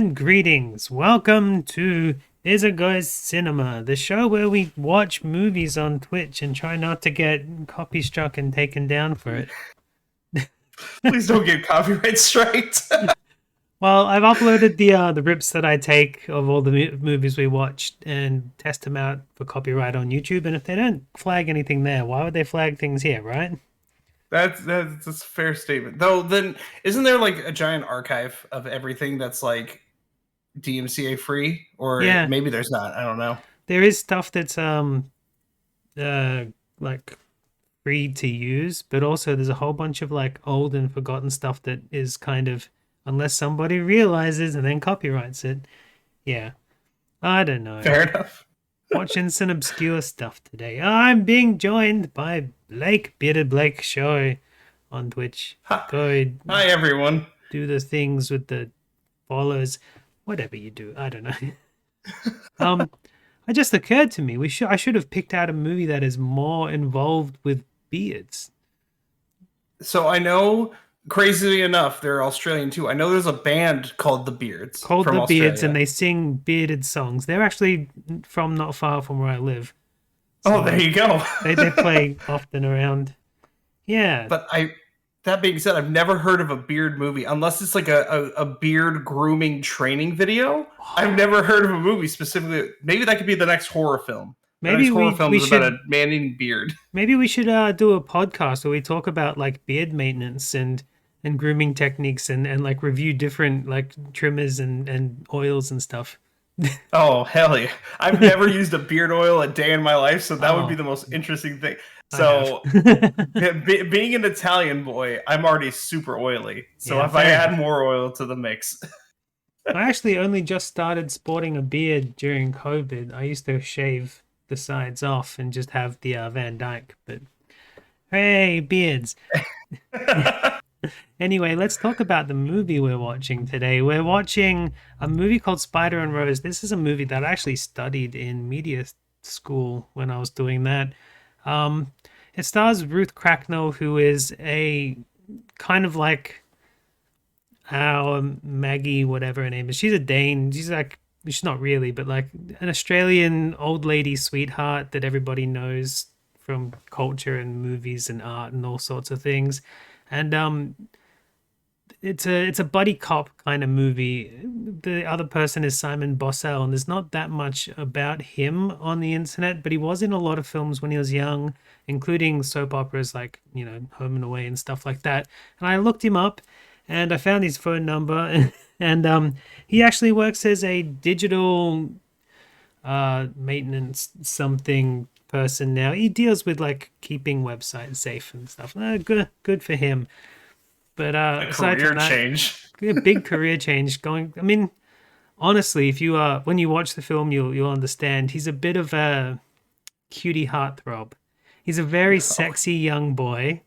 and greetings. Welcome to Izzago Cinema, the show where we watch movies on Twitch and try not to get copy struck and taken down for it. Please don't get copyright striked. Well, I've uploaded the rips that I take of all the movies we watched and test them out for copyright on YouTube. And if they don't flag anything there, why would they flag things here, right? That's a fair statement. Though, then isn't there like a giant archive of everything that's like DMCA free, or Yeah, maybe there's not. I don't know. there is stuff that's like free to use, but also there's a whole bunch of like old and forgotten stuff that is kind of, unless somebody realizes and then copyrights it. Yeah, I don't know. Fair enough. Watching some obscure stuff today. I'm being joined by Blake, Bearded Blake Show on Twitch. Go Hi everyone. do the things with the follows, whatever you do. I don't know. It just occurred to me I should have picked out a movie that is more involved with beards. So I know, crazily enough, they're Australian too. I know there's a band called the Beards. Called from the Beards, Australia. and they sing bearded songs. They're actually from not far from where I live. Oh, there you go. They play often around. Yeah. But that being said, I've never heard of a beard movie unless it's like a beard grooming training video. I've never heard of a movie specifically. Maybe that could be the next horror film. Maybe the next horror film we is should about a man eating beard. maybe we should do a podcast where we talk about like beard maintenance and grooming techniques and like review different like trimmers and oils and stuff. Oh, hell yeah. I've never used a beard oil a day in my life, so that would be the most interesting thing. So, being an Italian boy, I'm already super oily. So Yeah, if I fair add enough. more oil to the mix. I actually only just started sporting a beard during COVID. I used to shave the sides off and just have the Van Dyke, but hey, beards. Anyway, let's talk about the movie we're watching today. We're watching a movie called Spider and Rose. This is a movie that I actually studied in media school when I was doing that. It stars Ruth Cracknell, who is a kind of like our Maggie, whatever her name is. She's a Dane. She's not really, but like an Australian old lady sweetheart that everybody knows from culture and movies and art and all sorts of things. And it's a buddy cop kind of movie. The other person is Simon Bossell, and there's not that much about him on the internet, but he was in a lot of films when he was young, including soap operas like, Home and Away and stuff like that. And I looked him up and I found his phone number and he actually works as a digital maintenance something person now. He deals with like keeping websites safe and stuff. Good for him. But aside Career from that, change. a big career change going. I mean, honestly, if you when you watch the film, you'll understand. He's a bit of a cutie heartthrob. He's a very sexy young boy,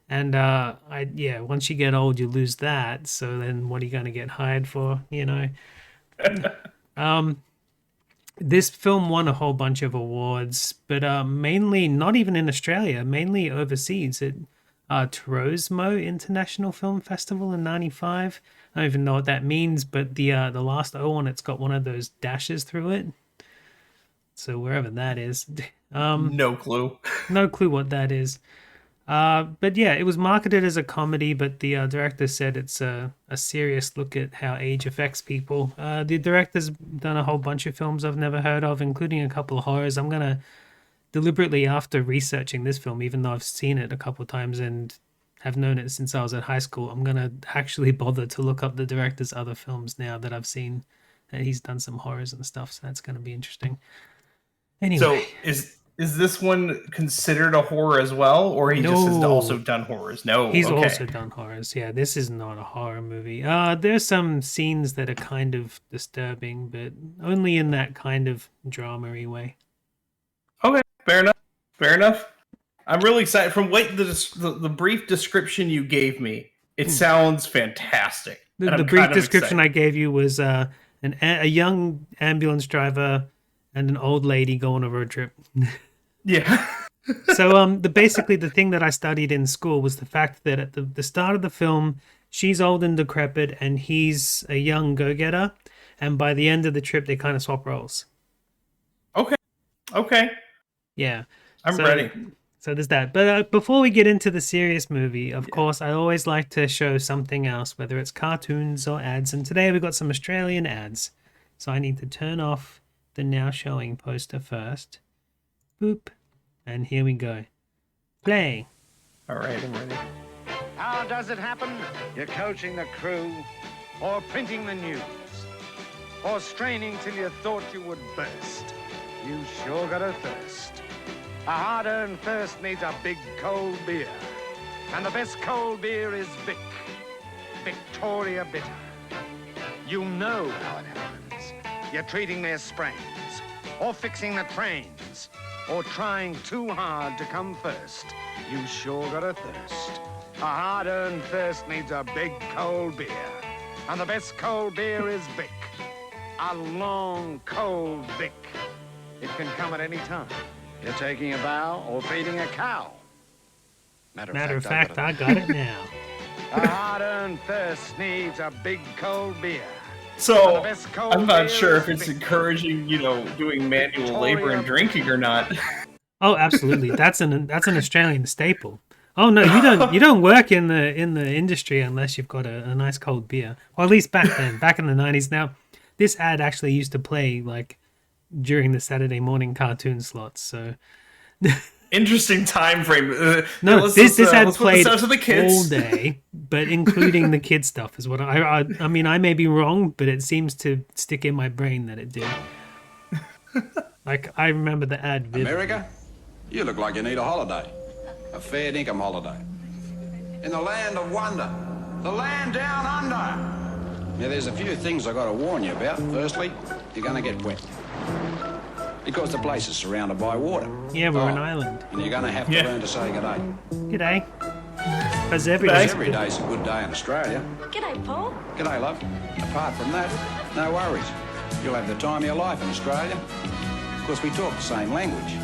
and once you get old, you lose that. So then, what are you going to get hired for? This film won a whole bunch of awards, but mainly not even in Australia, mainly overseas. It Torosmo International Film Festival in '95. I don't even know what that means, but the last O on it's got one of those dashes through it. So wherever that is, No clue. no clue what that is. But yeah, it was marketed as a comedy, but the director said it's a serious look at how age affects people. The director's done a whole bunch of films I've never heard of, including a couple of horrors. I'm gonna deliberately, after researching this film, even though I've seen it a couple of times and have known it since I was at high school, I'm gonna actually bother to look up the director's other films now that I've seen. And he's done some horrors and stuff, so that's gonna be interesting. Anyway, So is this one considered a horror as well, or he just has No. also done horrors? No, he's okay. also done horrors. Yeah, this is not a horror movie. There's some scenes that are kind of disturbing, but only in that kind of drama-y way. Okay, fair enough. Fair enough. I'm really excited. From what the brief description you gave me, it sounds fantastic. The brief description I gave you was a young ambulance driver and an old lady go on a road trip. Yeah. So basically the thing that I studied in school was the fact that at the start of the film, she's old and decrepit and he's a young go-getter. and by the end of the trip, they kind of swap roles. Okay. Yeah. I'm ready. So there's that. But before we get into the serious movie, of course, I always like to show something else, whether it's cartoons or ads. And today we've got some Australian ads. So I need to turn off the now showing poster first. Boop. And here we go. Play. All right, I'm ready. How does it happen? You're coaching the crew, or printing the news, or straining till you thought you would burst. You sure got a thirst. A hard-earned thirst needs a big cold beer. And the best cold beer is Vic. Victoria Bitter. You know how it happens. You're treating their sprains, or fixing the trains, or trying too hard to come first. You sure got a thirst. A hard-earned thirst needs a big cold beer. And the best cold beer is Vic. A long, cold Vic. It can come at any time. You're taking a bow or feeding a cow. Matter of fact, I got it now. A hard-earned thirst needs a big cold beer. So, I'm not sure if it's encouraging, doing manual labor and drinking or not. Oh, absolutely. That's an Australian staple. Oh no, you don't work in the industry unless you've got a nice cold beer. Or at least back then, back in the 90s. Now, this ad actually used to play like during the Saturday morning cartoon slots. So interesting time frame. No, this ad played all day, but including the kid stuff is what I mean. I may be wrong, but it seems to stick in my brain that it did. Like I remember the ad vividly. America, you look like you need a holiday, a fair dinkum holiday, in the land of wonder, the land down under. Now, there's a few things I got to warn you about. Firstly, you're going to get wet. Because the place is surrounded by water. Yeah, we're an island. And you're going to have to learn to say g'day. G'day. Because every day's a good day in Australia. G'day, Paul. G'day, love. Apart from that, no worries. You'll have the time of your life in Australia. Of course, we talk the same language.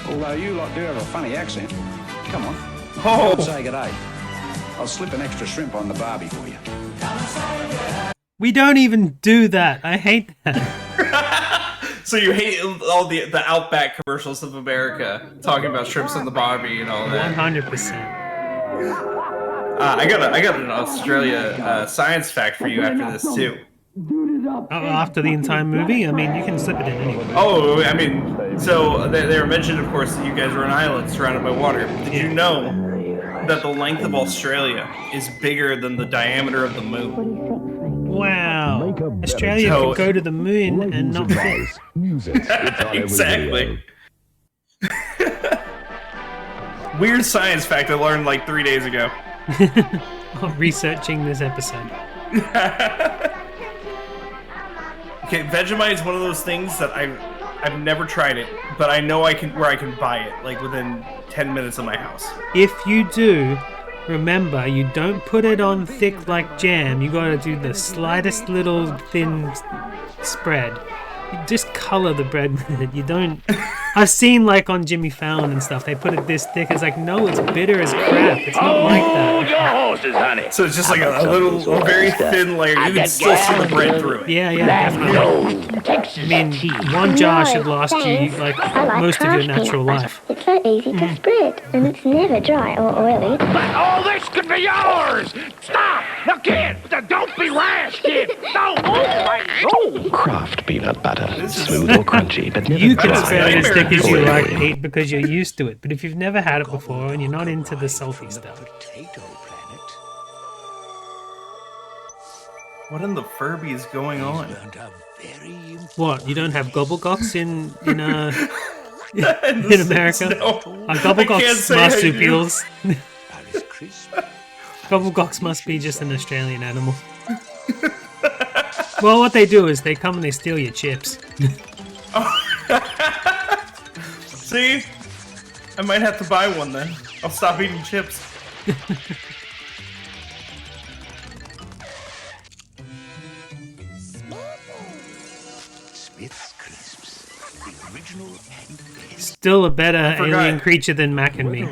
Although you lot do have a funny accent. Come on. Come and say g'day. I'll slip an extra shrimp on the barbie for you. We don't even do that. I hate that. So you hate all the Outback commercials of America talking about shrimps on the barbie and all that. 100%. I got an Australia science fact for you after this too. After the entire movie? I mean, you can slip it in anyway. Oh, I mean, so they were mentioned, of course, that you guys were an island surrounded by water. Did you know that the length of Australia is bigger than the diameter of the moon? Wow. Australia could go to the moon and not fit. Exactly. Weird science fact I learned like 3 days ago. Researching this episode. Okay, Vegemite is one of those things that I've never tried it, but I know I can buy it like within 10 minutes of my house. If you do, remember you don't put it on thick like jam. You got to do the slightest little thin spread. You just color the bread with it. You don't. I've seen like on Jimmy Fallon and stuff. They put it this thick. It's like no, it's bitter as crap. It's not like that. Your horses, honey. So it's just like a very thin layer. You can still see the bread through it. Yeah, definitely. I mean, one jar should last you like most of your natural life. It's so easy to spread, and it's never dry or oily. But all this could be yours! Stop! Now, kid! Don't be rash, kid! No! Oh, Craft peanut butter. Smooth or crunchy, but never You can dry. spread it as thick as you like, Pete, because you're used to it. But if you've never had it before and you're not into the salty stuff. What in the Furby is going on? What? You don't have gobblegocks in America? No, Gobblegocks marsupials. Gobblegocks must be just an Australian animal. Well, what they do is they come and they steal your chips. See? I might have to buy one then. I'll stop eating chips. Smith's Crisps. The original and best. Still a better alien creature than Mac and me.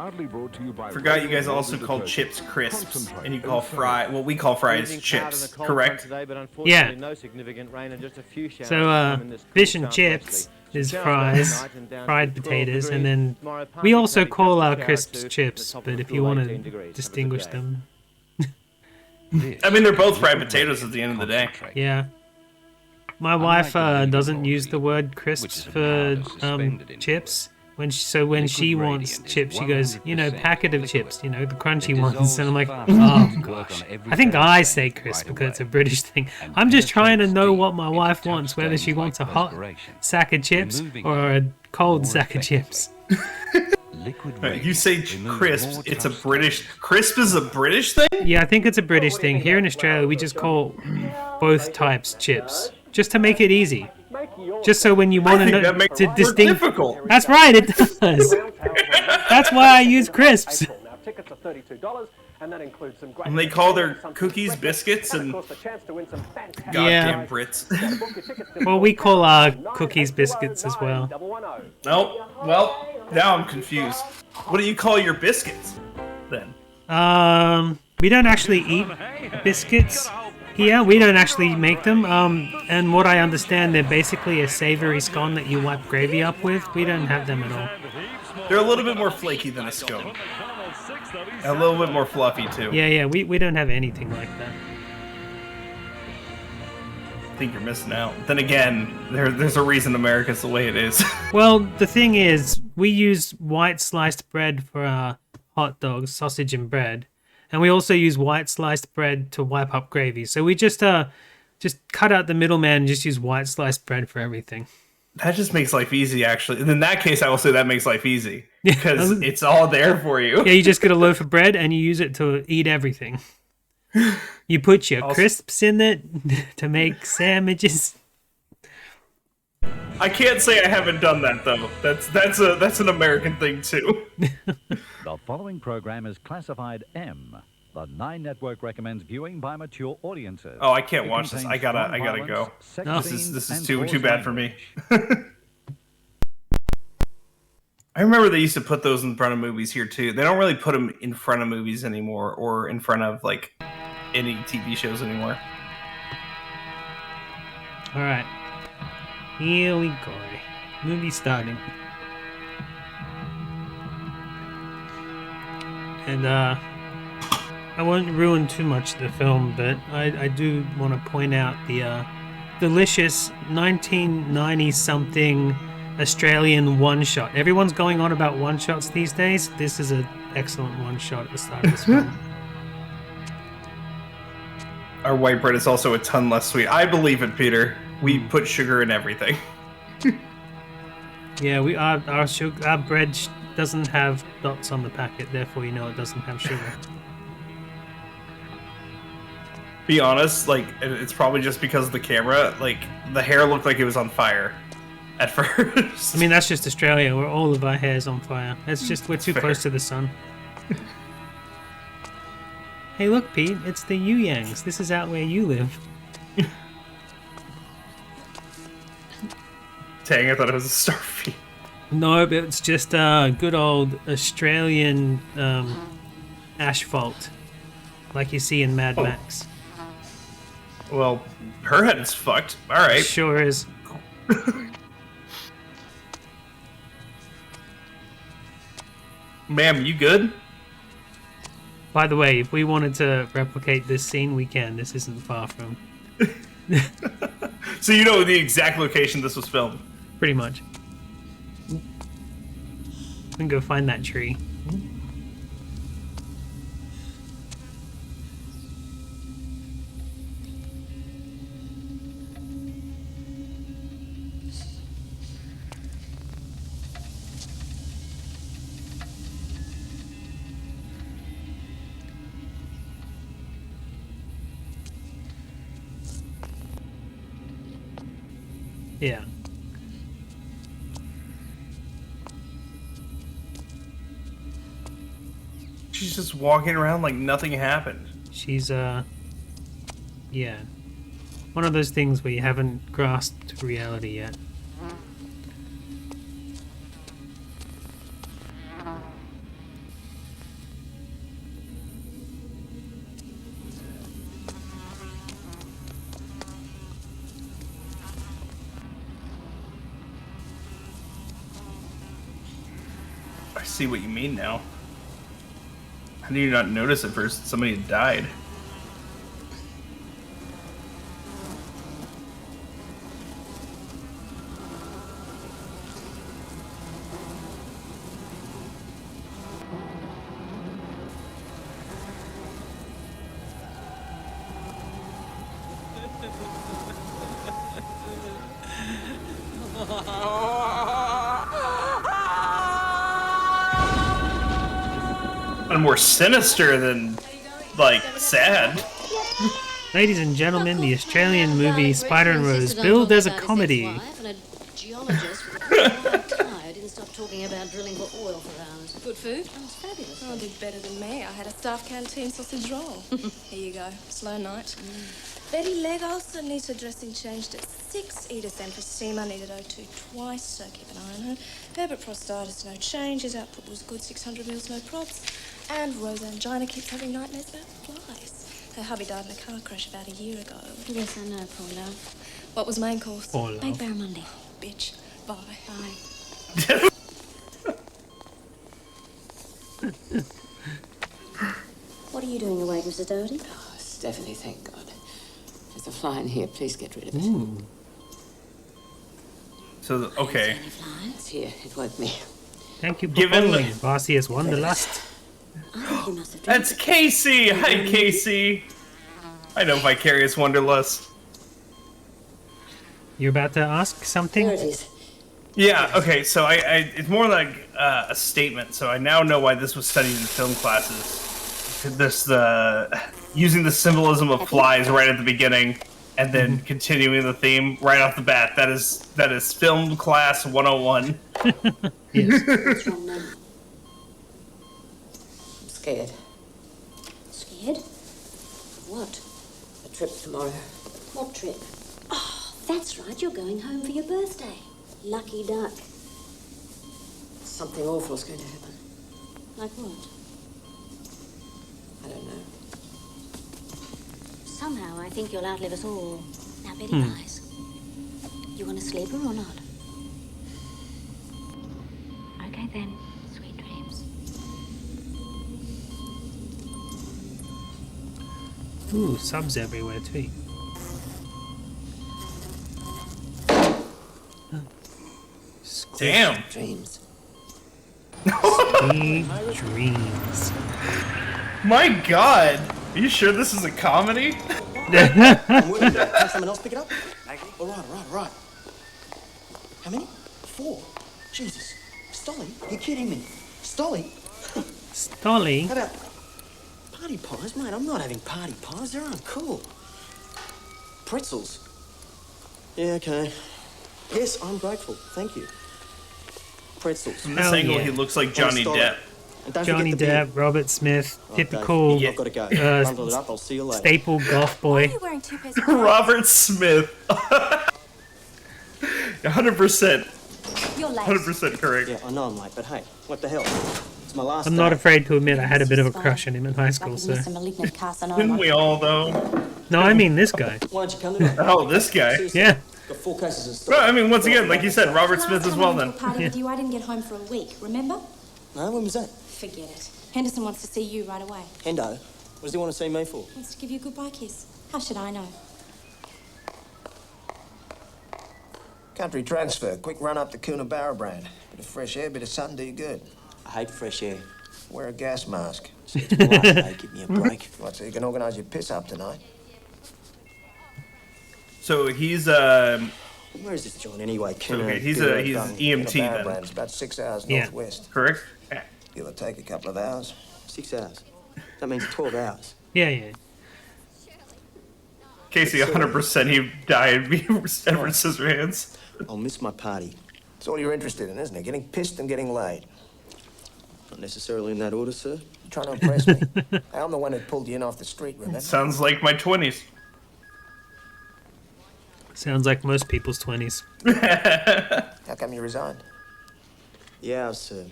Proudly brought to you by Forgot you guys also call chips crisps, and you call fry. What we call fries chips, correct? Yeah. So fish and chips is fries, fried potatoes, and then we also call our crisps chips. But if you want to distinguish them, I mean they're both fried potatoes at the end of the day. yeah. My wife doesn't use the word crisps for chips. When she wants chips, she goes, packet of chips, the crunchy ones. And I'm like, oh gosh. I think I say crisp because it's a British thing. I'm just trying to know what my wife wants, whether she wants a hot sack of chips or a cold sack of chips. You say crisps, it's a British... Crisp is a British thing? Yeah, I think it's a British thing. Here in Australia, we just call both types chips, just to make it easy. Just so when you want to distinguish, that's right, it does. That's why I use crisps. And they call their cookies biscuits and goddamn Brits. Well, we call our cookies biscuits as well. Oh, well, now I'm confused. What do you call your biscuits then? We don't actually eat biscuits. Here, we don't actually make them, and what I understand, they're basically a savory scone that you wipe gravy up with. We don't have them at all. They're a little bit more flaky than a scone. A little bit more fluffy, too. Yeah, we don't have anything like that. I think you're missing out. Then again, there's a reason America's the way it is. Well, the thing is, we use white sliced bread for our hot dogs, sausage and bread. And we also use white sliced bread to wipe up gravy. So we just cut out the middleman and just use white sliced bread for everything. That just makes life easy, actually. And in that case, I will say that makes life easy. Because it's all there for you. Yeah, you just get a loaf of bread and you use it to eat everything. You put your crisps in it to make sandwiches. I can't say I haven't done that, though. That's an American thing, too. The following program is classified M. The 9 Network recommends viewing by mature audiences. Oh, I can't watch this. I gotta go. This is too bad for me. I remember they used to put those in front of movies here too. They don't really put them in front of movies anymore, or in front of like any TV shows anymore. All right, here we go. Movie starting. And I won't ruin too much of the film, but I do want to point out the delicious 1990-something Australian one-shot. Everyone's going on about one-shots these days. This is an excellent one-shot at the start of this film. Our white bread is also a ton less sweet. I believe it, Peter. We put sugar in everything. Yeah, our bread doesn't have dots on the packet, therefore you know it doesn't have sugar. Be honest, like, it's probably just because of the camera. Like, the hair looked like it was on fire at first. I mean, that's just Australia, where all of our hair's on fire. It's just, we're too close to the sun. Hey, look, Pete, it's the Yu-Yangs. This is out where you live. Dang, I thought it was a starfish. No, but it's just good old Australian asphalt, like you see in Mad Max. Well, her head is fucked. All right. Sure is. Ma'am, you good? By the way, if we wanted to replicate this scene, we can. This isn't far from. So you know the exact location this was filmed? Pretty much. We can go find that tree. Yeah. She's just walking around like nothing happened. She's, yeah. One of those things where you haven't grasped reality yet. I see what you mean now. How did you not notice at first somebody had died? And more sinister than, like, sad. Ladies and gentlemen, the Australian movie Spider and Rose, billed as a comedy. I didn't stop talking about drilling for oil for hours. Good food? Oh, it's fabulous. Oh, did better than me. I had a staff canteen sausage roll. Here you go. Slow night. Betty Legolson needs her dressing changed at 6. Edith Emphysema needed O2 twice, so keep an eye on her. Herbert Prostatitis, no change. His output was good, 600 mils, no props. And Rose Angina keeps having nightmares about flies. Her hubby died in a car crash about a year ago. Yes, I know, poor love. What was main course? Poor love. Baked barramundi. Bitch. Bye. Bye. What are you doing awake, Mrs. Doherty? Oh, Stephanie, thank God. There's a fly in here. Please get rid of it. Ooh. So, okay. Any flies? Here, it woke me. Thank you for Given following Bossiest Wanderlust. I think you must have That's Casey! Hi, Casey! I know Vicarious Wanderlust. You're about to ask something? There it is. Yeah, okay, so it's more like a statement. So I now know why this was studied in film classes. This, using the symbolism of flies right at the beginning, and then continuing the theme right off the bat. That is film class 101. Yes. What's wrong now? I'm scared. Scared? What? A trip tomorrow. What trip? Oh, that's right. You're going home for your birthday. Lucky duck. Something awful's going to happen. Like what? I don't know. Somehow I think you'll outlive us all. Now, Betty lies. You want to sleep her or not? Okay then. Sweet dreams. Ooh, subs everywhere too. Damn! Dreams. Sweet dreams. My God! Are you sure this is a comedy? I'm waiting. Can someone else pick it up? All right. How many? 4. Jesus. Stolly? You're kidding me. Stolly? Stolly? How about party pies? Mate, I'm not having party pies. They're uncool. Pretzels? Yeah, okay. Yes, I'm grateful. Thank you. Pretzels. From this angle, he looks like Johnny Depp. Johnny Depp, Robert Smith, typical I've got to go. Bundle it up. I'll see you later. staple golf boy. Why are you wearing 2 pairs of Robert Smith. 100%. You're late. 100% correct. Yeah, I know I'm late, but hey, what the hell? It's my last I'm day. not afraid to admit I had a bit of a crush on him in high school, so. Didn't we all, though? No, I mean this guy. Why don't you come to Oh, this guy. Yeah. Got 4 cases of No, stock. I mean, once again, like you said, Robert Smith as well, then. Party with you. I didn't get home for a week. Remember? No, when was that? Forget it. Henderson wants to see you right away. Hendo. What does he want to see me for? Wants to give you a goodbye kiss. How should I know? Country transfer, quick run up to Coonabarra brand. Bit of fresh air, bit of sun do you good. I hate fresh air. Wear a gas mask. It's bright, mate. Give me a break. What, so you can organise your piss up tonight? So he's Where is this joint anyway? okay, he's EMT Coonabarra then. brand's about 6 hours Yeah. northwest. Correct? Yeah. It'll take a couple of hours. 6 hours. That means 12 hours. Yeah. Casey, 100%, he died. Edward Scissorhands. I'll miss my party. It's all you're interested in, isn't it? Getting pissed and getting laid. Not necessarily in that order, sir. You're trying to impress me. I'm the one who pulled you in off the street, remember? Sounds like my 20s. Sounds like most people's 20s. How come you resigned? The hours, sir.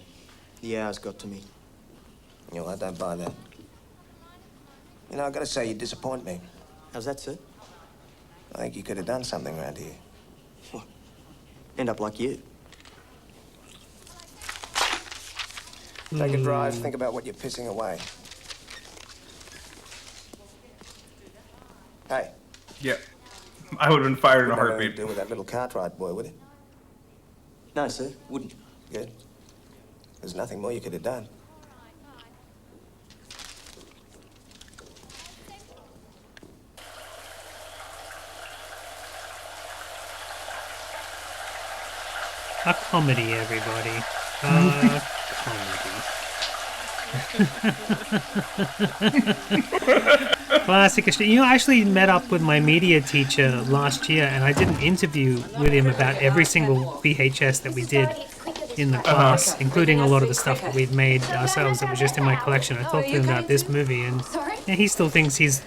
The hours got to me. You know, I don't buy that. You know, I've got to say, you disappoint me. How's that, sir? I think you could have done something around here. What? End up like you. Take a drive, think about what you're pissing away. Hey. Yeah. I would have been fired in a heartbeat. Deal with that little Cartwright boy, would it? No, sir, wouldn't. Good. There's nothing more you could have done. A comedy, everybody. A comedy. Classic. You know, I actually met up with my media teacher last year, and I did an interview with him about every single VHS that we did in the class, including a lot of the stuff that we'd made ourselves that was just in my collection. I talked to him about this movie, and yeah, he still thinks he's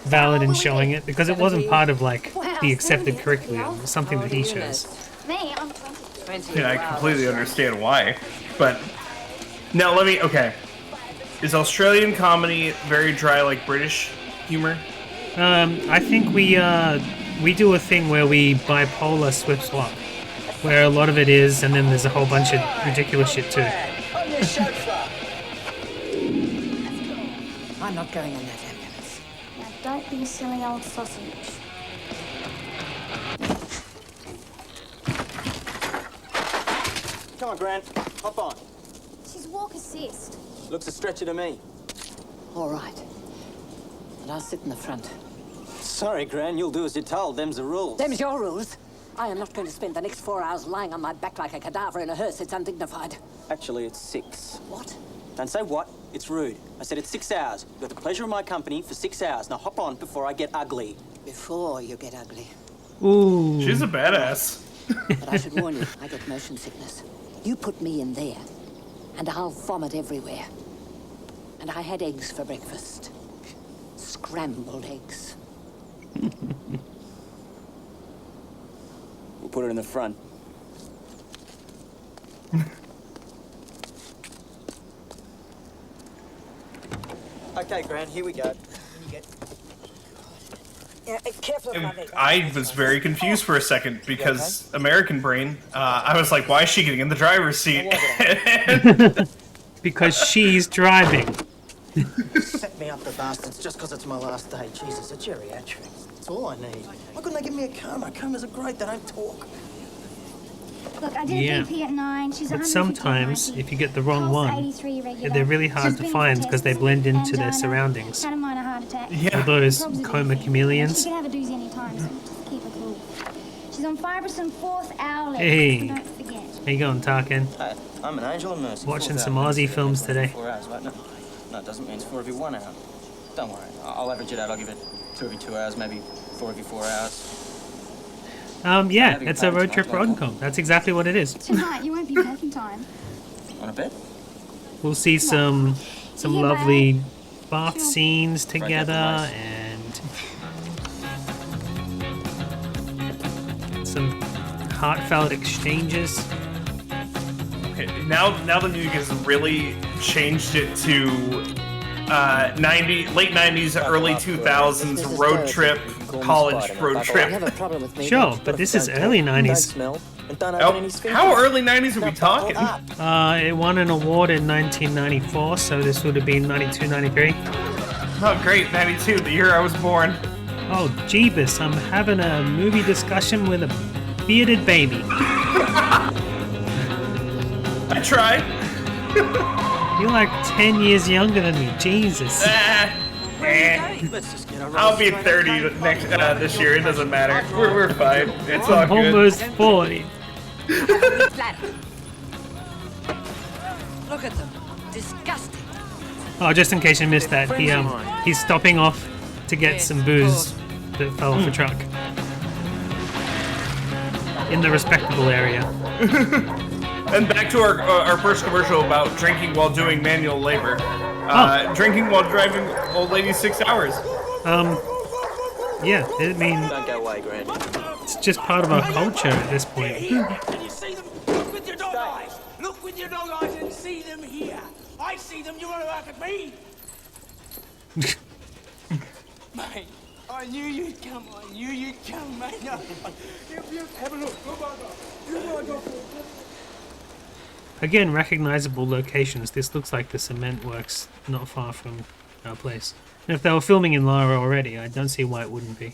valid in showing it because it wasn't part of like the accepted curriculum. It was something that he chose. Yeah, I completely understand why. But now okay. Is Australian comedy very dry like British humor? I think we do a thing where we bipolar swip swap, where a lot of it is, and then there's a whole bunch of ridiculous shit too. I'm not going in that ambulance. Now, don't be a silly old sausage. Come on, Gran. Hop on. She's walk assist. Looks a stretcher to me. All right. And I'll sit in the front. Sorry, Gran. You'll do as you're told. Them's the rules. Them's your rules. I am not going to spend the next 4 hours lying on my back like a cadaver in a hearse. It's undignified. Actually, it's 6. What? Don't say what. It's rude. I said it's 6 hours. You have the pleasure of my company for 6 hours. Now hop on before I get ugly. Before you get ugly. Ooh. She's a badass. But I should warn you, I get motion sickness. You put me in there, and I'll vomit everywhere. And I had eggs for breakfast. Scrambled eggs. We'll put it in the front. Okay, Gran, here we go. Yeah, careful, I was very confused for a second because American brain, I was like, why is she getting in the driver's seat? Because she's driving. Set me up, the bastards, just because it's my last day. Jesus, a geriatric. That's all I need. Why couldn't they give me a coma? Comas are great, they don't talk. Look, I did a BP at 9. She's But sometimes, if you get the wrong one, they're really hard to find because they blend into their surroundings. Had a minor heart attack. Yeah. All those coma She chameleons. can have a doozy any time, so just keep her cool. She's on Fibrosum 4th hour left. Hey. Don't forget. How you going, Tarkin? Hey, I'm an angel of mercy. Watching 4 some hours. Aussie films today. 4 hours, right? No, it doesn't mean it's 4 every 1 hour. Don't worry, I'll average it out. I'll give it 2 every 2 hours, maybe 4 every 4 hours. Yeah, it's a road trip rom-com. That's exactly what it is. Tonight, you won't be back in time. On a bet? We'll see some lovely bath scenes together and some heartfelt exchanges. Okay, now the music has really changed it to late 90s, early 2000s road trip, college road trip. Sure, but this is early 90s. How early 90s are we talking? It won an award in 1994, so this would have been 92, 93. Oh, great, 92, the year I was born. Oh, Jeebus, I'm having a movie discussion with a bearded baby. I try. You're like 10 years younger than me, Jesus. I'll be 30 next this year. It doesn't matter. We're fine. It's all I'm good. almost 40. Look at them. Disgusting. Oh, just in case you missed that, he's stopping off to get some booze that fell off a truck in the respectable area. And back to our first commercial about drinking while doing manual labor. Drinking while driving old lady 6 hours. Yeah, I mean, Don't go away, Gran. it's just part of our culture at this point. Can you see them? Look with your dog eyes. Look with your dog eyes and see them here. I see them. You want to laugh at me? Mate, I knew you'd come. I knew you'd come, mate. No. You have a look. Look what I got. Look what I got for you. Again, recognizable locations. This looks like the cement works not far from our place. And if they were filming in Lara already, I don't see why it wouldn't be.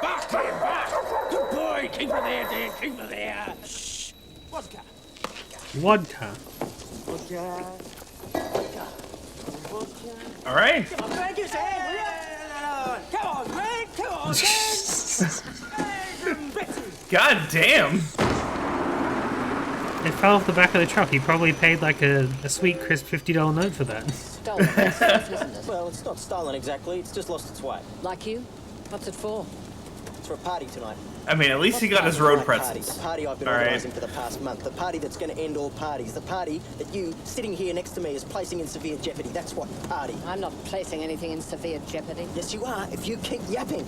Back, Tim, back! Good boy! Keep her there, Dan! Keep her there! Shh! Vodka! Vodka. Vodka. All right. Come on, Greg, use your hand, will you? Come on, Greg! Come on, Greg! God damn. It fell off the back of the truck. He probably paid like a sweet, crisp $50 note for that. Stolen stuff, isn't it? Well, it's not stolen exactly. It's just lost its way. Like you? What's it for? It's for a party tonight. I mean, at least he got his road pretzels. The party I've been All right. organising for the past month. The party that's going to end all parties. The party that you, sitting here next to me, is placing in severe jeopardy. That's what party. I'm not placing anything in severe jeopardy. Yes, you are, if you keep yapping.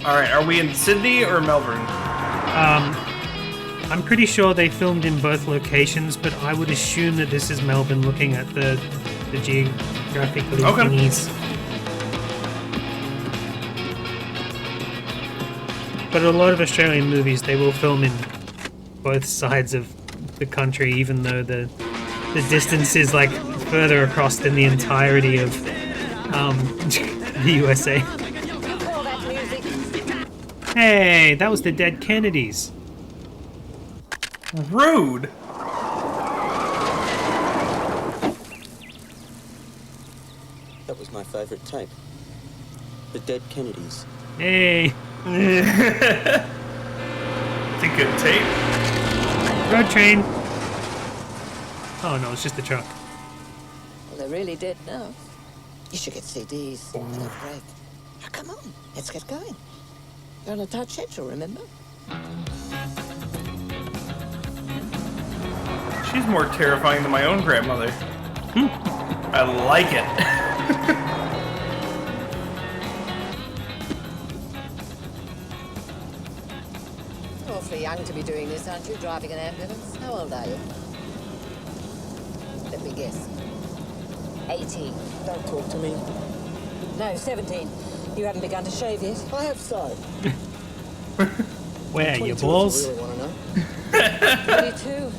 All right, are we in Sydney or Melbourne? I'm pretty sure they filmed in both locations, but I would assume that this is Melbourne looking at the geographical thingies. But a lot of Australian movies, they will film in both sides of the country, even though the distance is like further across than the entirety of the USA. Hey, that was the dead Kennedys. Rude. That was my favourite tape. The Dead Kennedys. Hey. It's a good tape. Road train. Oh no, it's just the truck. Well, they're really dead now. You should get CDs. Oh. Have a break. Now, come on, let's get going. You're on a tight schedule, remember? She's more terrifying than my own grandmother. I like it. You're awfully young to be doing this, aren't you? Driving an ambulance? How old are you? Let me guess. 18. Don't talk to me. No, 17. You haven't begun to shave yet. I have so. Where, your balls? I really want to know. 22.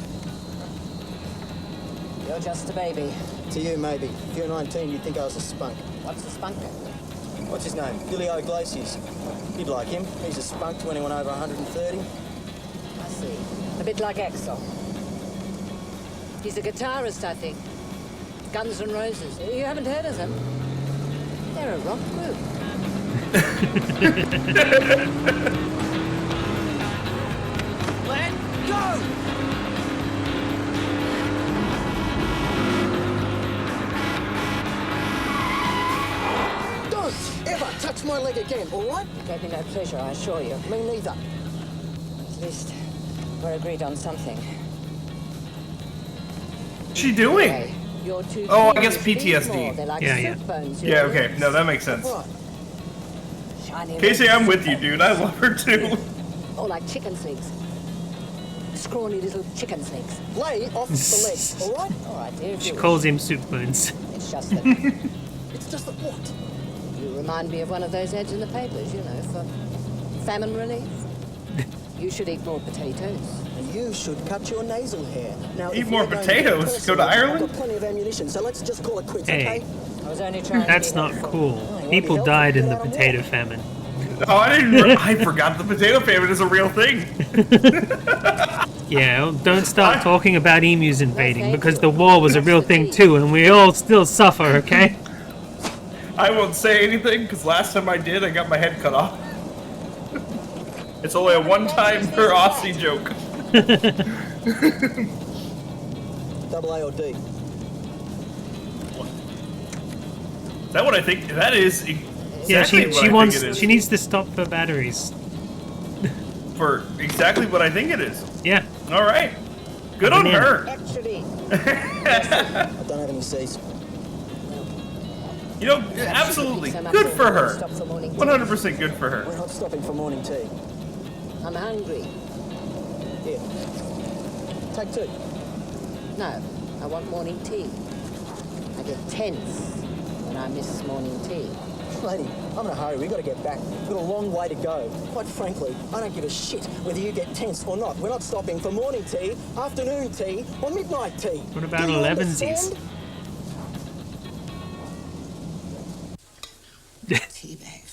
You're just a baby. To you, maybe. If you're 19, you'd think I was a spunk. What's a spunk? What's his name? Billy O'Glaciers. You'd like him. He's a spunk to anyone over 130. I see. A bit like Axel. He's a guitarist, I think. Guns N' Roses. You haven't heard of them? They're a rock group. Let go! Don't ever touch my leg again, all right? It gave me no pleasure, I assure you. Me neither. At least we're agreed on something. What's she doing? Okay, you're too Oh, I guess PTSD. They're like Yeah. soup bones, Yeah, okay. No, that makes sense. Shiny Casey, red I'm with you, soup dude. I love her too. Oh, like chicken slings. Scrawny little chicken slings. Lay off the leg, all right? All right, dear. She calls him soup bones. It's just that It's just that what? you remind me of one of those ads in the papers, you know, for famine relief. You should eat more potatoes. You should cut your nasal hair. Now, Eat if more we're going to potatoes? get Go to personal, Ireland? I've got plenty of ammunition, so let's just call it quits, Hey. okay? I was only trying That's to be not helpful. cool. People died in the potato famine. Oh, I forgot the potato famine is a real thing. Yeah, don't start talking about emus invading, because the war was a real thing too, and we all still suffer, okay? I won't say anything because last time I did, I got my head cut off. It's only a one-time per Aussie joke. Double A or D? Is that what I think? That is Yeah, exactly what I she think wants. it is. She needs to stop for batteries. For exactly what I think it is. Yeah. All right. Good on her. Actually, I don't have any C's. You know, absolutely. Good for her. 100% good for We're her. not stopping for morning tea. I'm hungry. Here. Take two. No, I want morning tea. I get tense when I miss morning tea. Lady, I'm in a hurry. We've got to get back. We've got a long way to go. Quite frankly, I don't give a shit whether you get tense or not. We're not stopping for morning tea, afternoon tea, or midnight tea. What about Do you 11sies? Tea bags.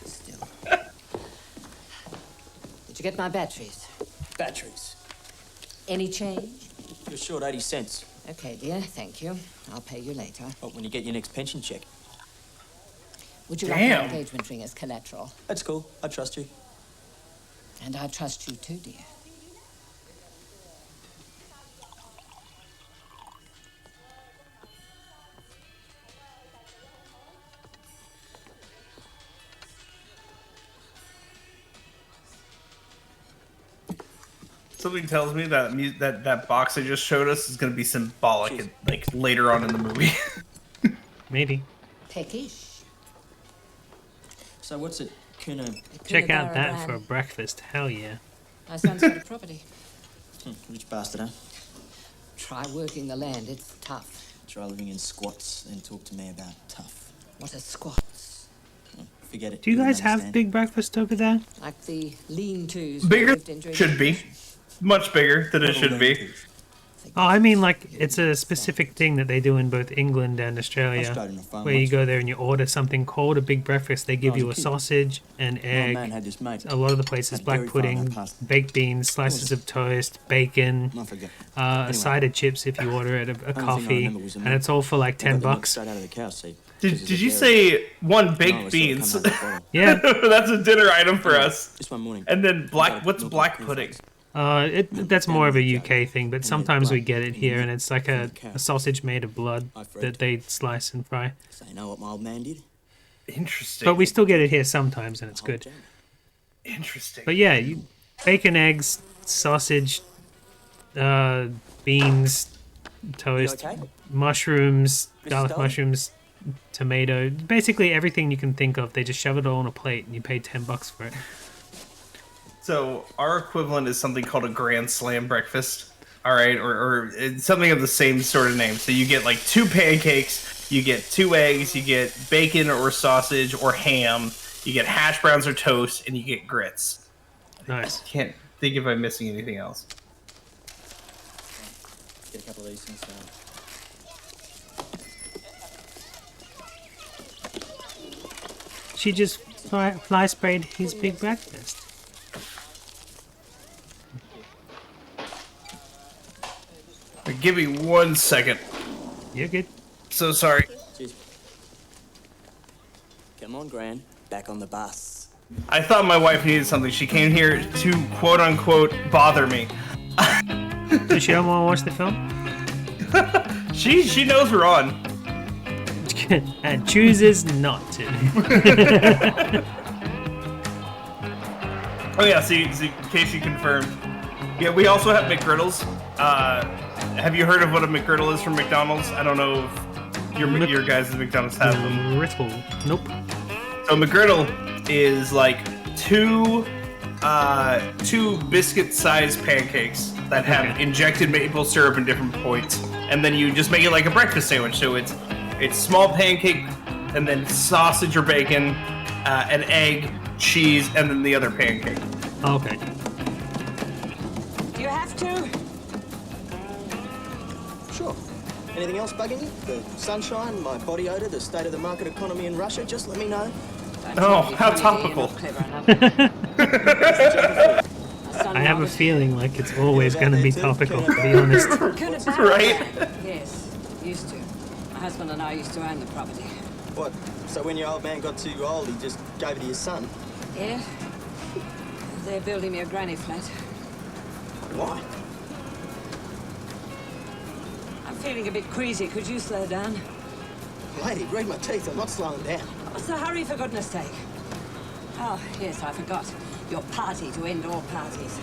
Still. Did you get my batteries? Batteries. Any change? You're short 80 cents. Okay, dear, thank you. I'll pay you later. When you get your next pension check. Would you like my engagement ring as collateral? That's cool. I trust you. And I trust you too, dear. Something tells me that that box they just showed us is going to be symbolic, like later on in the movie. Maybe. Peckish. So what's it, Kuna? Check out that for breakfast. Hell yeah. My son's got a property. Rich bastard, huh? Try working the land. It's tough. Try living in squats, then talk to me about tough. What are squats? Forget it. Do you guys have big breakfast over there? Like the lean-tos. Bigger should be. Much bigger than it should be. Oh, I mean, like, it's a specific thing that they do in both England and Australia, where you go there and you order something called a big breakfast. They give you a sausage, an egg, a lot of the places black pudding, baked beans, slices of toast, bacon, a side of chips if you order it, a coffee, and it's all for like $10. Did you say one baked beans? Yeah. That's a dinner item for us. Just one morning. And then what's black pudding? That's more of a UK thing, but sometimes we get it here, and it's like a sausage made of blood that they slice and fry. So you know what my old man did? Interesting. But we still get it here sometimes, and it's good. Interesting. But yeah, bacon, eggs, sausage, beans, toast, mushrooms, garlic mushrooms, tomato, basically everything you can think of. They just shove it all on a plate, and you pay $10 for it. So our equivalent is something called a Grand Slam breakfast, all right, or it's something of the same sort of name. So you get like 2 pancakes, you get 2 eggs, you get bacon or sausage or ham, you get hash browns or toast, and you get grits. Nice. Can't think if I'm missing anything else. Get a couple of these things down. She just fly sprayed his big breakfast. Give me 1 second. You're good. So sorry. Cheers. Come on, Gran. Back on the bus. I thought my wife needed something. She came here to quote unquote bother me. Does she don't want to watch the film? She knows we're on. And chooses not to. Oh yeah, see, Casey confirmed. Yeah, we also have McGriddles. Have you heard of what a McGriddle is from McDonald's? I don't know if your guys at McDonald's have them. McGriddle. Nope. So McGriddle is like two biscuit-sized pancakes that have injected maple syrup in different points, and then you just make it like a breakfast sandwich. So it's small pancake, and then sausage or bacon, an egg, cheese, and then the other pancake. Okay. Do you have to? Sure. Anything else bugging you? The sunshine, my body odor, the state of the market economy in Russia? Just let me know. Oh, how topical. I have a feeling like it's always going to be topical, to be honest. Right? Yes, used to. My husband and I used to own the property. What? So when your old man got too old, he just gave it to your son? Yeah. They're building me a granny flat. Why? I'm feeling a bit queasy. Could you slow down? Lady, read my teeth. I'm not slowing down. What's the hurry, for goodness sake? Oh, yes, I forgot. Your party to end all parties.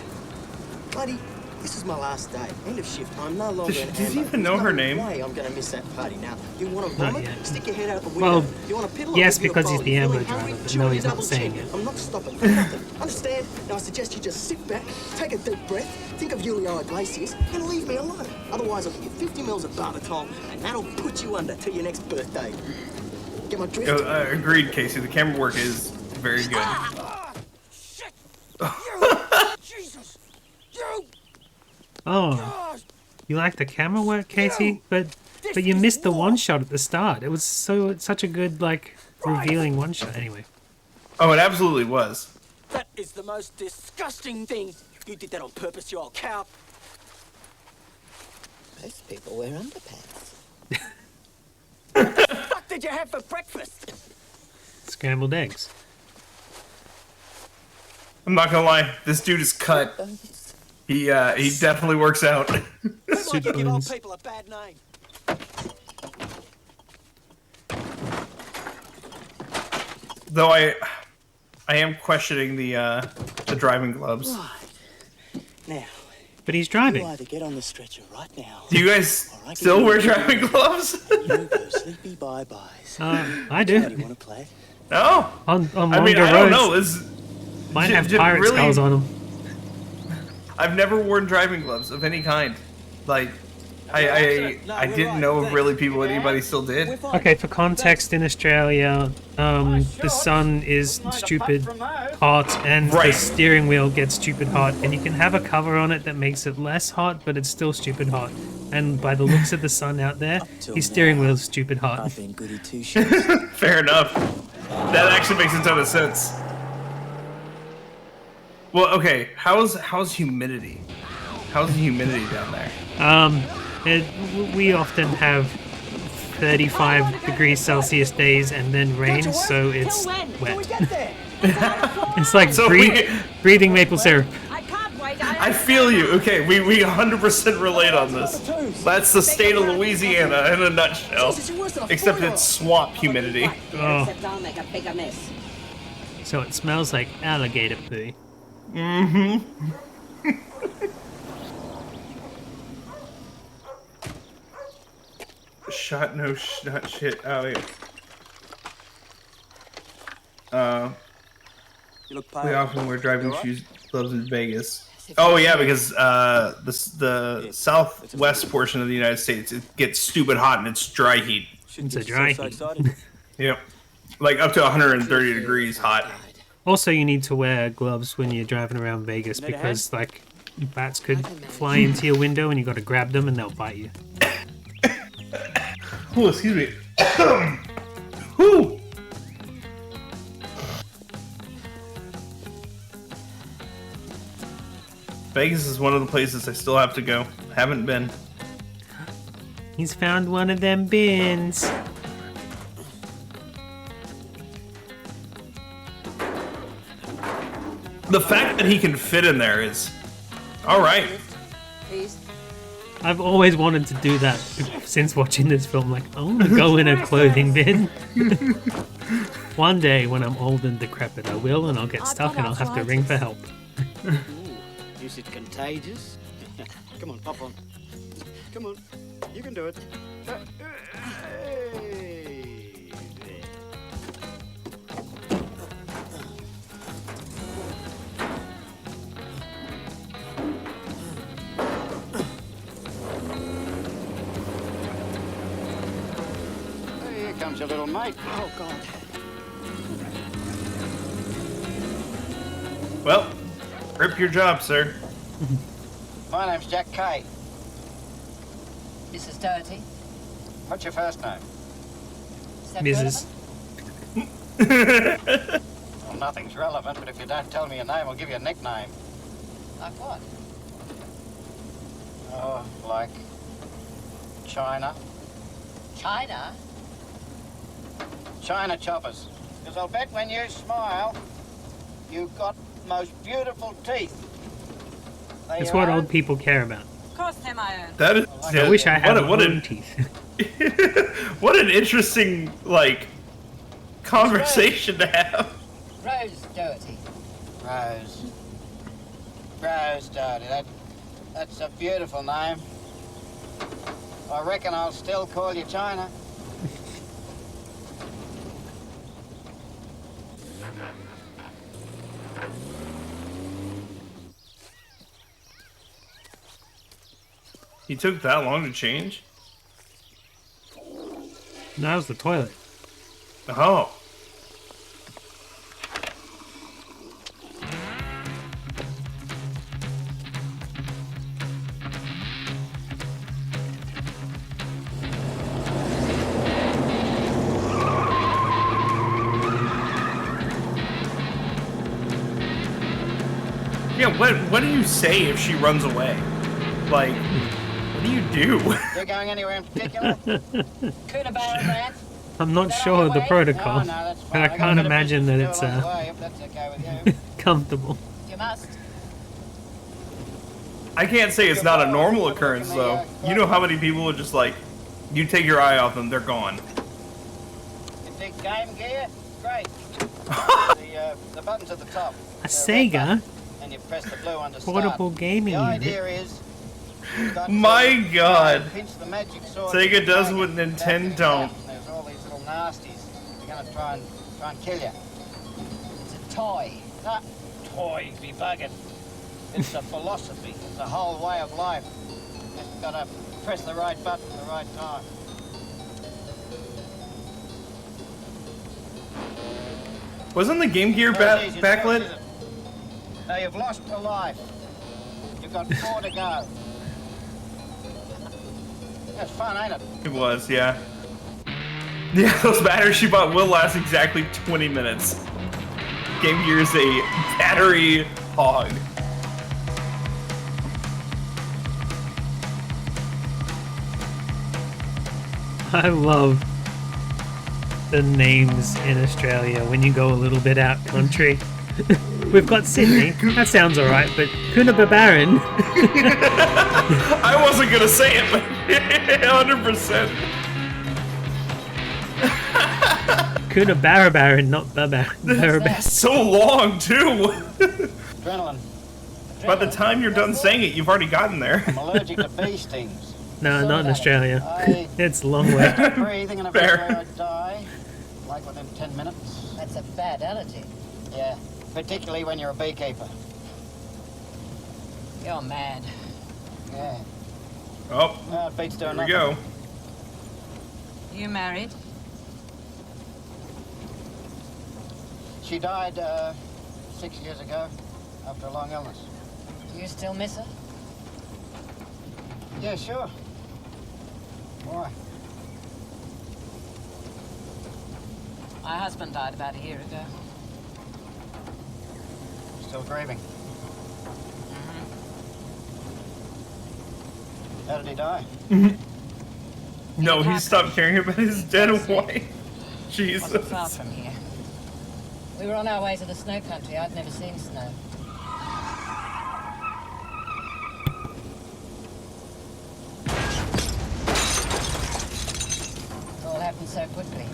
Lady, This is my last day. End of shift. I'm no longer an Does he ambo. even know her There's name? no way I'm going to miss that party now. You want to Not vomit? yet. Stick your head out the window. Well, you want to piddle? yes, I'll give you a because he's bowl. the You ambo feeling driver, hungry? but Chew no, on he's your not double saying chin. it. I'm not stopping for nothing. Understand? Now I suggest you just sit back, take a deep breath, think of Julio Iglesias, and leave me alone. Otherwise, I'll give you 50 mils of barbital, and that'll put you under till your next birthday. Get my drift? Agreed, Casey. The camera work is very good. Shit! Jesus! You! Oh, you like the camera work, Casey? But you missed the one shot at the start. It was such a good like revealing one shot. Anyway. Oh, it absolutely was. That is the most disgusting thing. You did that on purpose, you old cow. Most people wear underpants. What the fuck did you have for breakfast? Scrambled eggs. I'm not gonna lie, this dude is cut. He definitely works out. Don't like you give old people a bad name. Though I am questioning the driving gloves. Right. Now, but he's driving. You either get on the stretcher right now. Do you guys still wear driving gloves? You go sleepy bye-byes. I do. How do you want to play? No. On I mean, longer I don't roads. know. This Might have pirate skulls on them. I've never worn driving gloves of any kind. Like, I didn't know if really anybody still did. Okay, for context, in Australia, the sun is stupid hot, and the steering wheel gets stupid hot, and you can have a cover on it that makes it less hot, but it's still stupid hot. And by the looks of the sun out there, his steering wheel's stupid hot. I've been goody two shoes. Fair enough. That actually makes a ton of sense. Well, okay. How's humidity? How's the humidity down there? We often have 35 degrees Celsius days and then rain, so it's wet. It's like breathing maple syrup. I feel you. Okay, we 100% relate on this. That's the state of Louisiana in a nutshell. Except it's swamp humidity. Oh. Except I'll make a bigger mess. So it smells like alligator poo. Mm-hmm. Shot, no shot, shit. Oh, yeah. We often wear driving shoes, gloves in Vegas. Oh, yeah, because the southwest portion of the United States, it gets stupid hot and it's dry heat. It's a dry heat. Yep. Like up to 130 degrees hot. Also, you need to wear gloves when you're driving around Vegas because, like, bats could fly into your window and you got to grab them and they'll bite you. Oh, excuse me. Whew. Vegas is one of the places I still have to go. Haven't been. He's found one of them bins. The fact that he can fit in there is alright. I've always wanted to do that since watching this film. Like, I want to go in a clothing bin. One day when I'm old and decrepit, I will, and I'll get stuck and I'll have to ring for help. Is it contagious? Come on, pop on. Come on, you can do it. Here comes your little mate. Oh, God. Well, rip your job, sir. My name's Jack Kay. Mrs. Doherty. What's your first name? Mrs. Well, nothing's relevant, but if you don't tell me your name, I'll give you a nickname. Like what? Oh, like China. China? China choppers. Because I'll bet when you smile, you've got most beautiful teeth. That's what old people care about. Of course they're my own. That is. I wish I had what my own teeth. What an interesting, like, conversation to have. Rose Doherty. Rose. Rose Doherty. That's a beautiful name. I reckon I'll still call you China. He took that long to change? Now's the toilet. Oh. Yeah, what do you say if she runs away? Like, what do you do? You're going anywhere in particular? Koonabarra, man. I'm not sure of the protocol, No, that's but fine. I got a can't bit of imagine that business it's to do along the way, if that's okay with you. comfortable. You must. I can't say it's not a normal occurrence, though. You know how many people are just like, you take your eye off them, they're gone. You dig game gear? Great. The button's at the top. A Sega? And you press the blue under Portable start. gaming The unit. idea is you've got My to God. pinch the magic sword Sega does and what Nintendo don't. there's all these little nasties. They're gonna try and kill you. It's a toy. Not toy, be bugging. It's a philosophy. It's a whole way of life. Just gotta press the right button at the right time. Wasn't the Game Gear backlit? Now you've lost a life. You've got 4 to go. That's fun, ain't it? It was, yeah. Yeah, those batteries she bought will last exactly 20 minutes. Game Gear is a battery hog. I love the names in Australia when you go a little bit out country. We've got Sydney. That sounds alright, but Coonabarabran. I wasn't gonna say it, but 100%. Coonabarabran, not Babar. That's so long, too. Adrenaline. By the time you're done saying it, you've already gotten there. I'm allergic to bee stings. No, not in Australia. It's a long way. Stop breathing and eventually I die. Like within 10 minutes. That's a bad attitude. Yeah, particularly when you're a beekeeper. You're mad. Yeah. Oh, Well, it beats doing here we nothing. go. You married? She died 6 years ago after a long illness. Do you still miss her? Yeah, sure. Why? My husband died about a year ago. Still grieving. How did he die? No, he stopped caring about his dead wife. Jesus. Wasn't far from here. We were on our way to the snow country. I'd never seen snow. It all happened so quickly.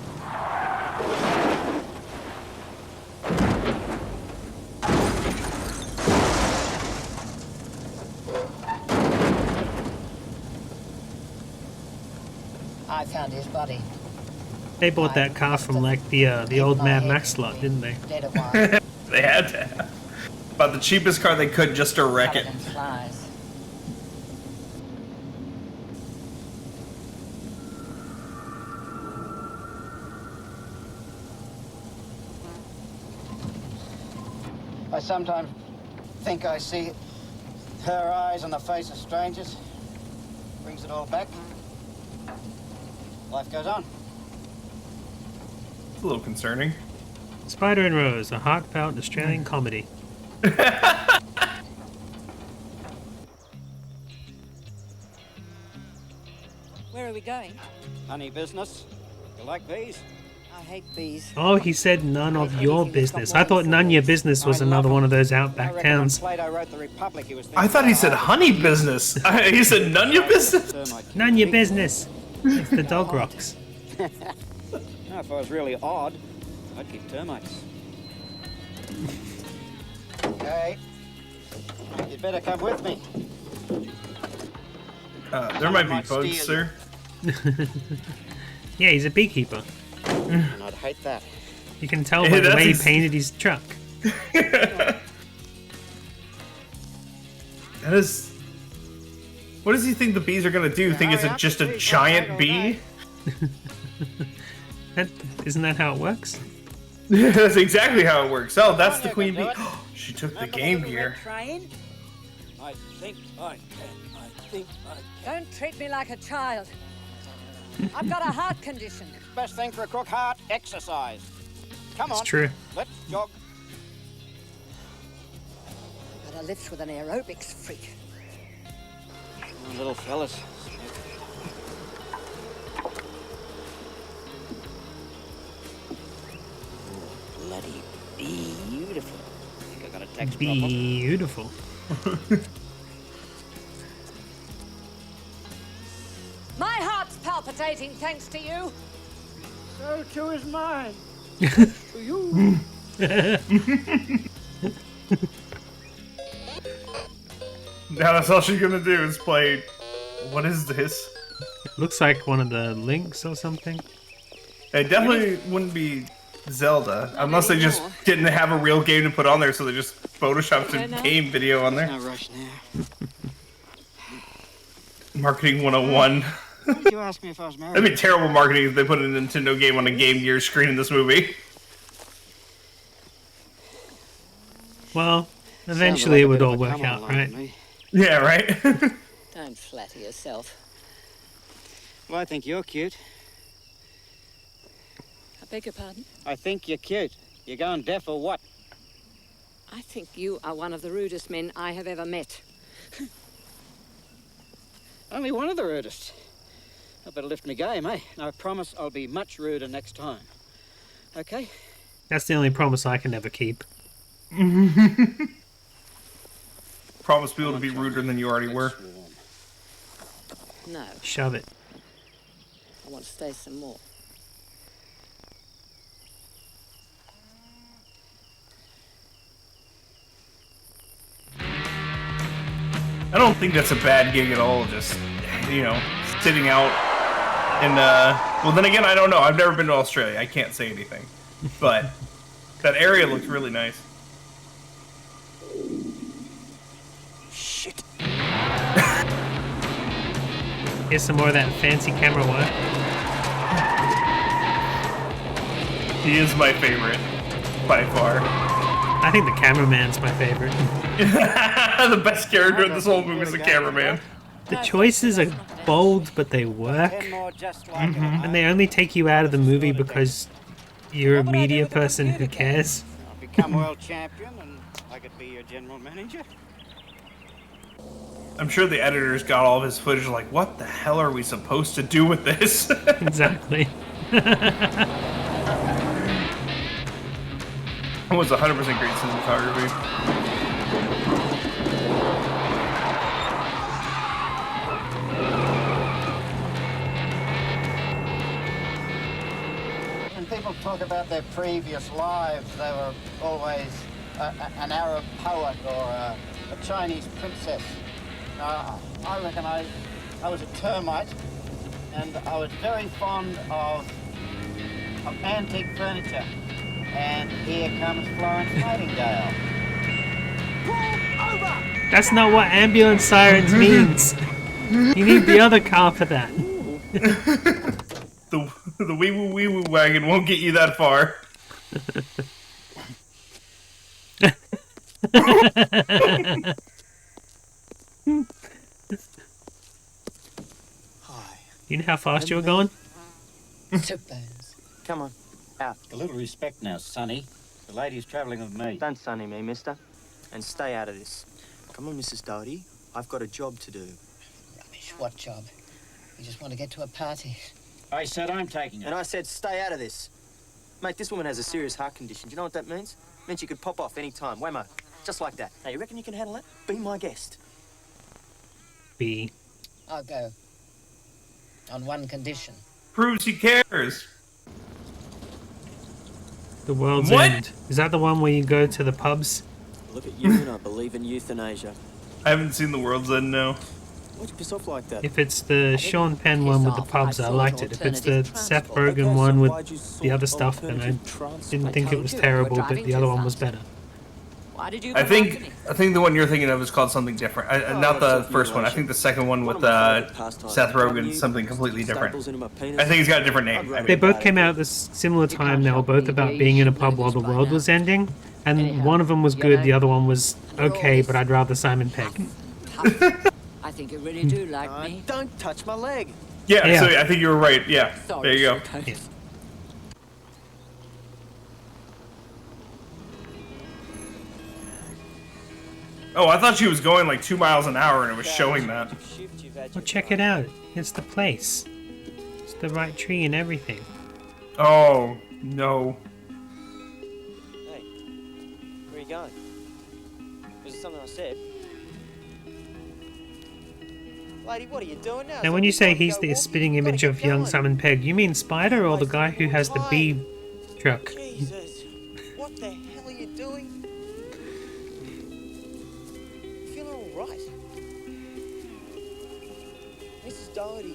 I found his body. They bought that car from like the old Mad Max lot, didn't they? Dead a while. They had to have. About the cheapest car they could just to wreck it. Covered in flies. I sometimes think I see her eyes on the face of strangers. Brings it all back. Life goes on. It's a little concerning. Spider and Rose, a heartfelt Australian comedy. Where are we going? Honey business. You like bees? I hate bees. Oh, he said none of your business. I thought none your business was another one of those outback towns. Plato wrote the Republic, he was I thought he said honey business. He said none your business. None your business. It's the dog rocks. No, if I was really odd, I'd keep termites. Okay. You'd better come with me. There might be bugs, sir. Yeah, he's a beekeeper. And I'd hate that. You can tell by the way he painted his truck. That is... What does he think the bees are gonna do? Think it's just a giant bee? Isn't that how it works? That's exactly how it works. Oh, that's the queen bee. She took the Game Gear. I think I can. I think I can. Don't treat me like a child. I've got a heart condition. Best thing for a crook heart, exercise. Come on. It's true. Let's jog. I've got a lift with an aerobics freak. Little fellas. Bloody beautiful. I think I got a text problem. Beautiful. My heart's palpitating thanks to you. So too is mine. To you. Now that's all she's gonna do is play... What is this? It looks like one of the links or something. It definitely wouldn't be Zelda, unless they just didn't have a real game to put on there, so they just photoshopped a game video on there. No rush now. Marketing 101. Why did you ask me if I was married? That'd be terrible marketing if they put a Nintendo game on a Game Gear screen in this movie. Well, eventually it would all work out, right? Yeah, right? Don't flatter yourself. Well, I think you're cute. I beg your pardon? I think you're cute. You're going deaf or what? I think you are one of the rudest men I have ever met. Only one of the rudest. I better lift my game, eh? I promise I'll be much ruder next time. Okay? That's the only promise I can ever keep. Promise people to be ruder than you already were. No. Shove it. I want to stay some more. I don't think that's a bad gig at all, just, you know, sitting out in, well then again, I don't know, I've never been to Australia, I can't say anything. But, that area looks really nice. Shit. Here's some more of that fancy camera work. He is my favorite, by far. I think the cameraman's my favorite. The best character in this whole movie is the cameraman. The choices are bold, but they work. And they only take you out of the movie because you're a media person who cares. I'll become world champion and I could be your general manager. I'm sure the editors got all of his footage like, what the hell are we supposed to do with this? Exactly. It was 100% great cinematography. When people talk about their previous lives, they were always an Arab poet or a Chinese princess. I reckon I was a termite, and I was very fond of antique furniture. And here comes Florence Nightingale. That's not what ambulance sirens means. You need the other car for that. The wee-woo wagon won't get you that far. You know how fast you were going? Come on, out. A little respect now, Sonny. The lady's travelling with me. Don't sunny me, mister. And stay out of this. Come on, Mrs. Doherty. I've got a job to do. Rubbish, what job? We just want to get to a party. I said I'm taking it. And I said stay out of this. Mate, this woman has a serious heart condition. Do you know what that means? It means she could pop off any time. Whammo. Just like that. Now, you reckon you can handle it? Be my guest. B. I'll go. On one condition. Proves he cares. The World's What? End. Is that the one where you go to the pubs? Look at you and I believe in euthanasia. I haven't seen The World's End, no. Why'd you piss off like that? If it's the Sean Penn one with the pubs, I liked it. If it's the Seth Rogen one with the other stuff, then I didn't think it was terrible, but the other one was better. Why did you I think the one you're thinking of is called something different. Not the first one. I think the second one with Seth Rogen is something completely different. I think he's got a different name. They both came out at this similar time. They were both about being in a pub while the world was ending, and one of them was good, the other one was okay, but I'd rather Simon Pegg. I think you really do like me. Don't touch my leg. Yeah, so I think you were right. Yeah, there you go. Yeah. Oh, I thought she was going like 2 miles an hour and it was showing that. Well, check it out. It's the place. It's the right tree and everything. Oh, no. Hey, where are you going? Was it something I said? Lady, what are you doing now? And when you say he's the spitting image of young Simon Pegg, you mean Spider or the guy who has the bee truck? Jesus, what the hell are you doing? Feeling all right? Mrs. Doherty.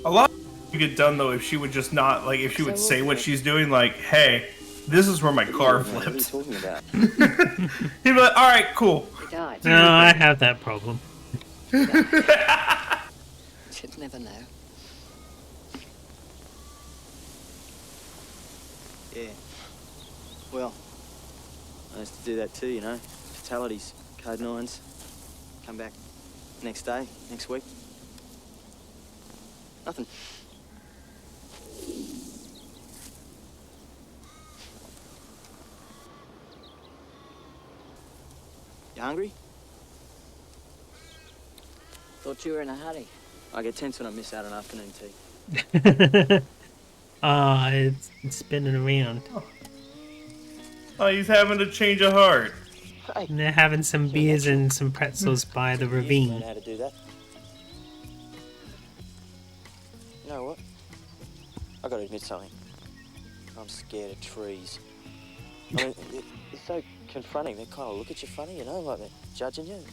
A lot would get done though if she would just not, like, if she would say what she's doing, like, hey, this is where my car flipped. What are you talking about? He'd be like, alright, cool. No, I have that problem. You'd never know. Yeah. Well, I used to do that too, you know. Fatalities, code 9s. Come back next day, next week. Nothing. You hungry? Thought you were in a hurry. I get tense when I miss out on afternoon tea. It's spinning around. Oh, he's having a change of heart. And they're having some beers and some pretzels by the ravine. How to do that? You know what? I gotta admit something. I'm scared of trees. I mean, it's so confronting. They kind of look at you funny, you know, like they're judging you.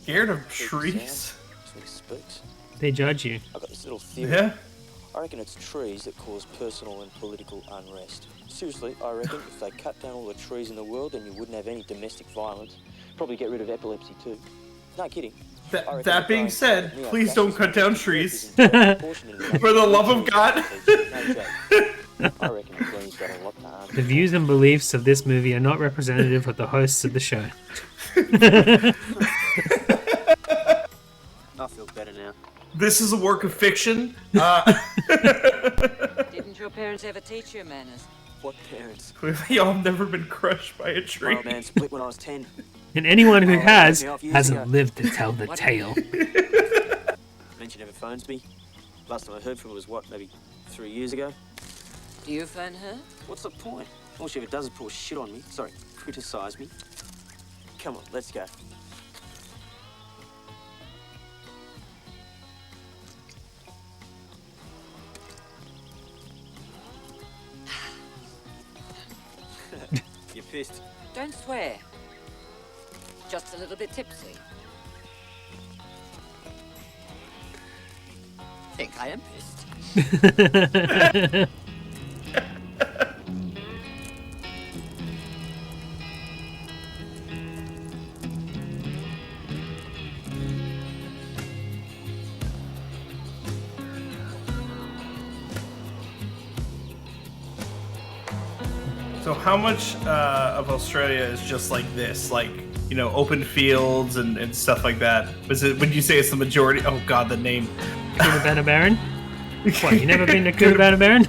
Scared of trees? Sort of spooks. They judge you. I've got this little theory. Yeah? I reckon it's trees that cause personal and political unrest. Seriously, I reckon if they cut down all the trees in the world, then you wouldn't have any domestic violence. Probably get rid of epilepsy too. No kidding. That being said, please don't cut down trees. For the love of God. I reckon the Queen's got a lot to answer. The views and beliefs of this movie are not representative of the hosts of the show. I feel better now. This is a work of fiction. Didn't your parents ever teach you manners? What parents? Clearly, y'all have never been crushed by a tree. My old man split when I was 10. And anyone who has years hasn't ago. lived to tell the tale. Means she never phones me. Last time I heard from her was what, maybe 3 years ago? Do you phone her? What's the point? All she ever does is pour shit on me. Sorry, criticize me. Come on, let's go. You're pissed. Don't swear. Just a little bit tipsy. Think I am pissed. So how much of Australia is just like this? Like, you know, open fields and stuff like that? Would you say it's the majority? Oh god, the name. Coonabarabran? What, you never been to Coonabarabran?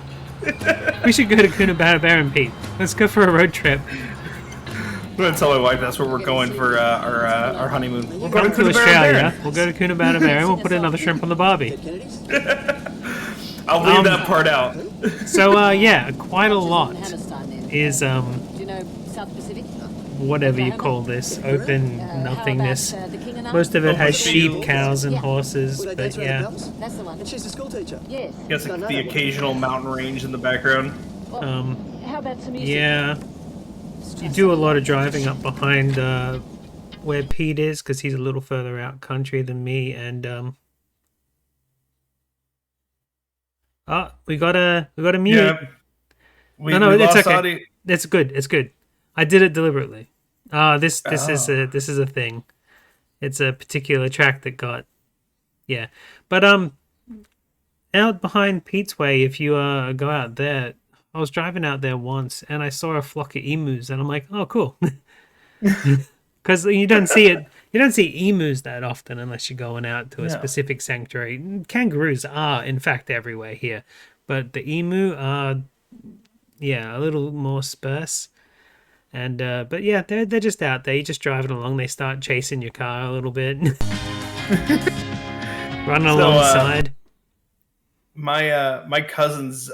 We should go to Coonabarabran, Pete. Let's go for a road trip. I'm gonna tell my wife that's where we're going for our honeymoon. We'll go Come to Australia. We'll go to Coonabarabran. We'll put another shrimp on the barbie. I'll leave that part out. So, yeah, quite a lot is, Do you know South Pacific? whatever you call this, open nothingness. How about, the King and I? Most of it has sheep, fields. cows, and horses, Well, they but dates around yeah. the Bells. That's the one. And she's a school teacher. Yes. Yes, like the occasional mountain range in the background. How about some music? Yeah. You do a lot of driving up behind where Pete is, because he's a little further out country than me, and oh, we got a mute. Yeah. No, we it's lost okay. audio. It's good. It's good. I did it deliberately. This is a thing. It's a particular track that got, yeah. But out behind Pete's Way, if you go out there, I was driving out there once and I saw a flock of emus, and I'm like, oh, cool. Because you don't see it. You don't see emus that often unless you're going out to a specific sanctuary. Kangaroos are, in fact, everywhere here, but the emu are, yeah, a little more sparse. And but yeah, they're just out there. You're just driving along. They start chasing your car a little bit, running alongside. My cousins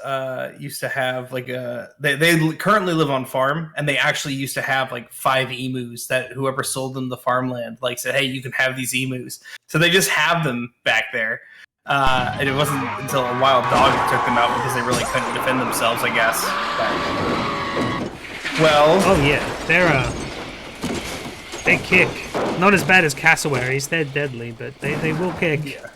used to have like they currently live on farm, and they actually used to have like 5 emus that whoever sold them the farmland like said, hey, you can have these emus. So they just have them back there. And it wasn't until a wild dog took them out because they really couldn't defend themselves, I guess. Well, oh yeah, they kick. Not as bad as cassowaries. They're deadly, but they will kick. Yeah.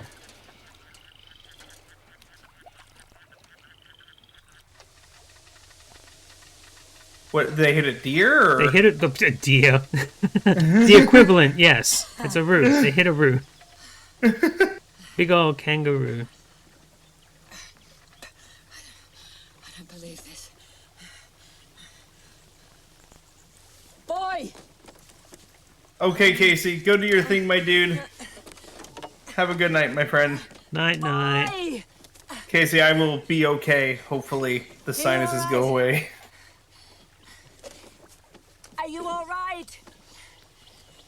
What, they hit a deer? Or? They hit a deer. The equivalent, yes. It's a roo. They hit a roo. Big old kangaroo. I don't believe this. Boy! Okay, Casey, go do your thing, my dude. Have a good night, my friend. Night, night. Boy! Casey, I will be okay. Hopefully the sinuses go away. Are you all right?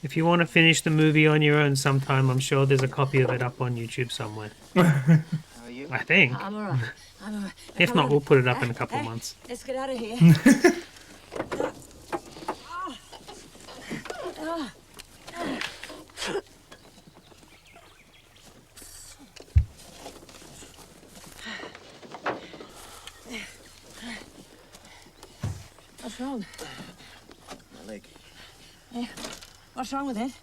If you want to finish the movie on your own sometime, I'm sure there's a copy of it up on YouTube somewhere. How are you? I think. I'm all right. I'm all right. If not, we'll put it up in a couple of months. Let's get out of here. What's wrong? My leg. Yeah. What's wrong with it?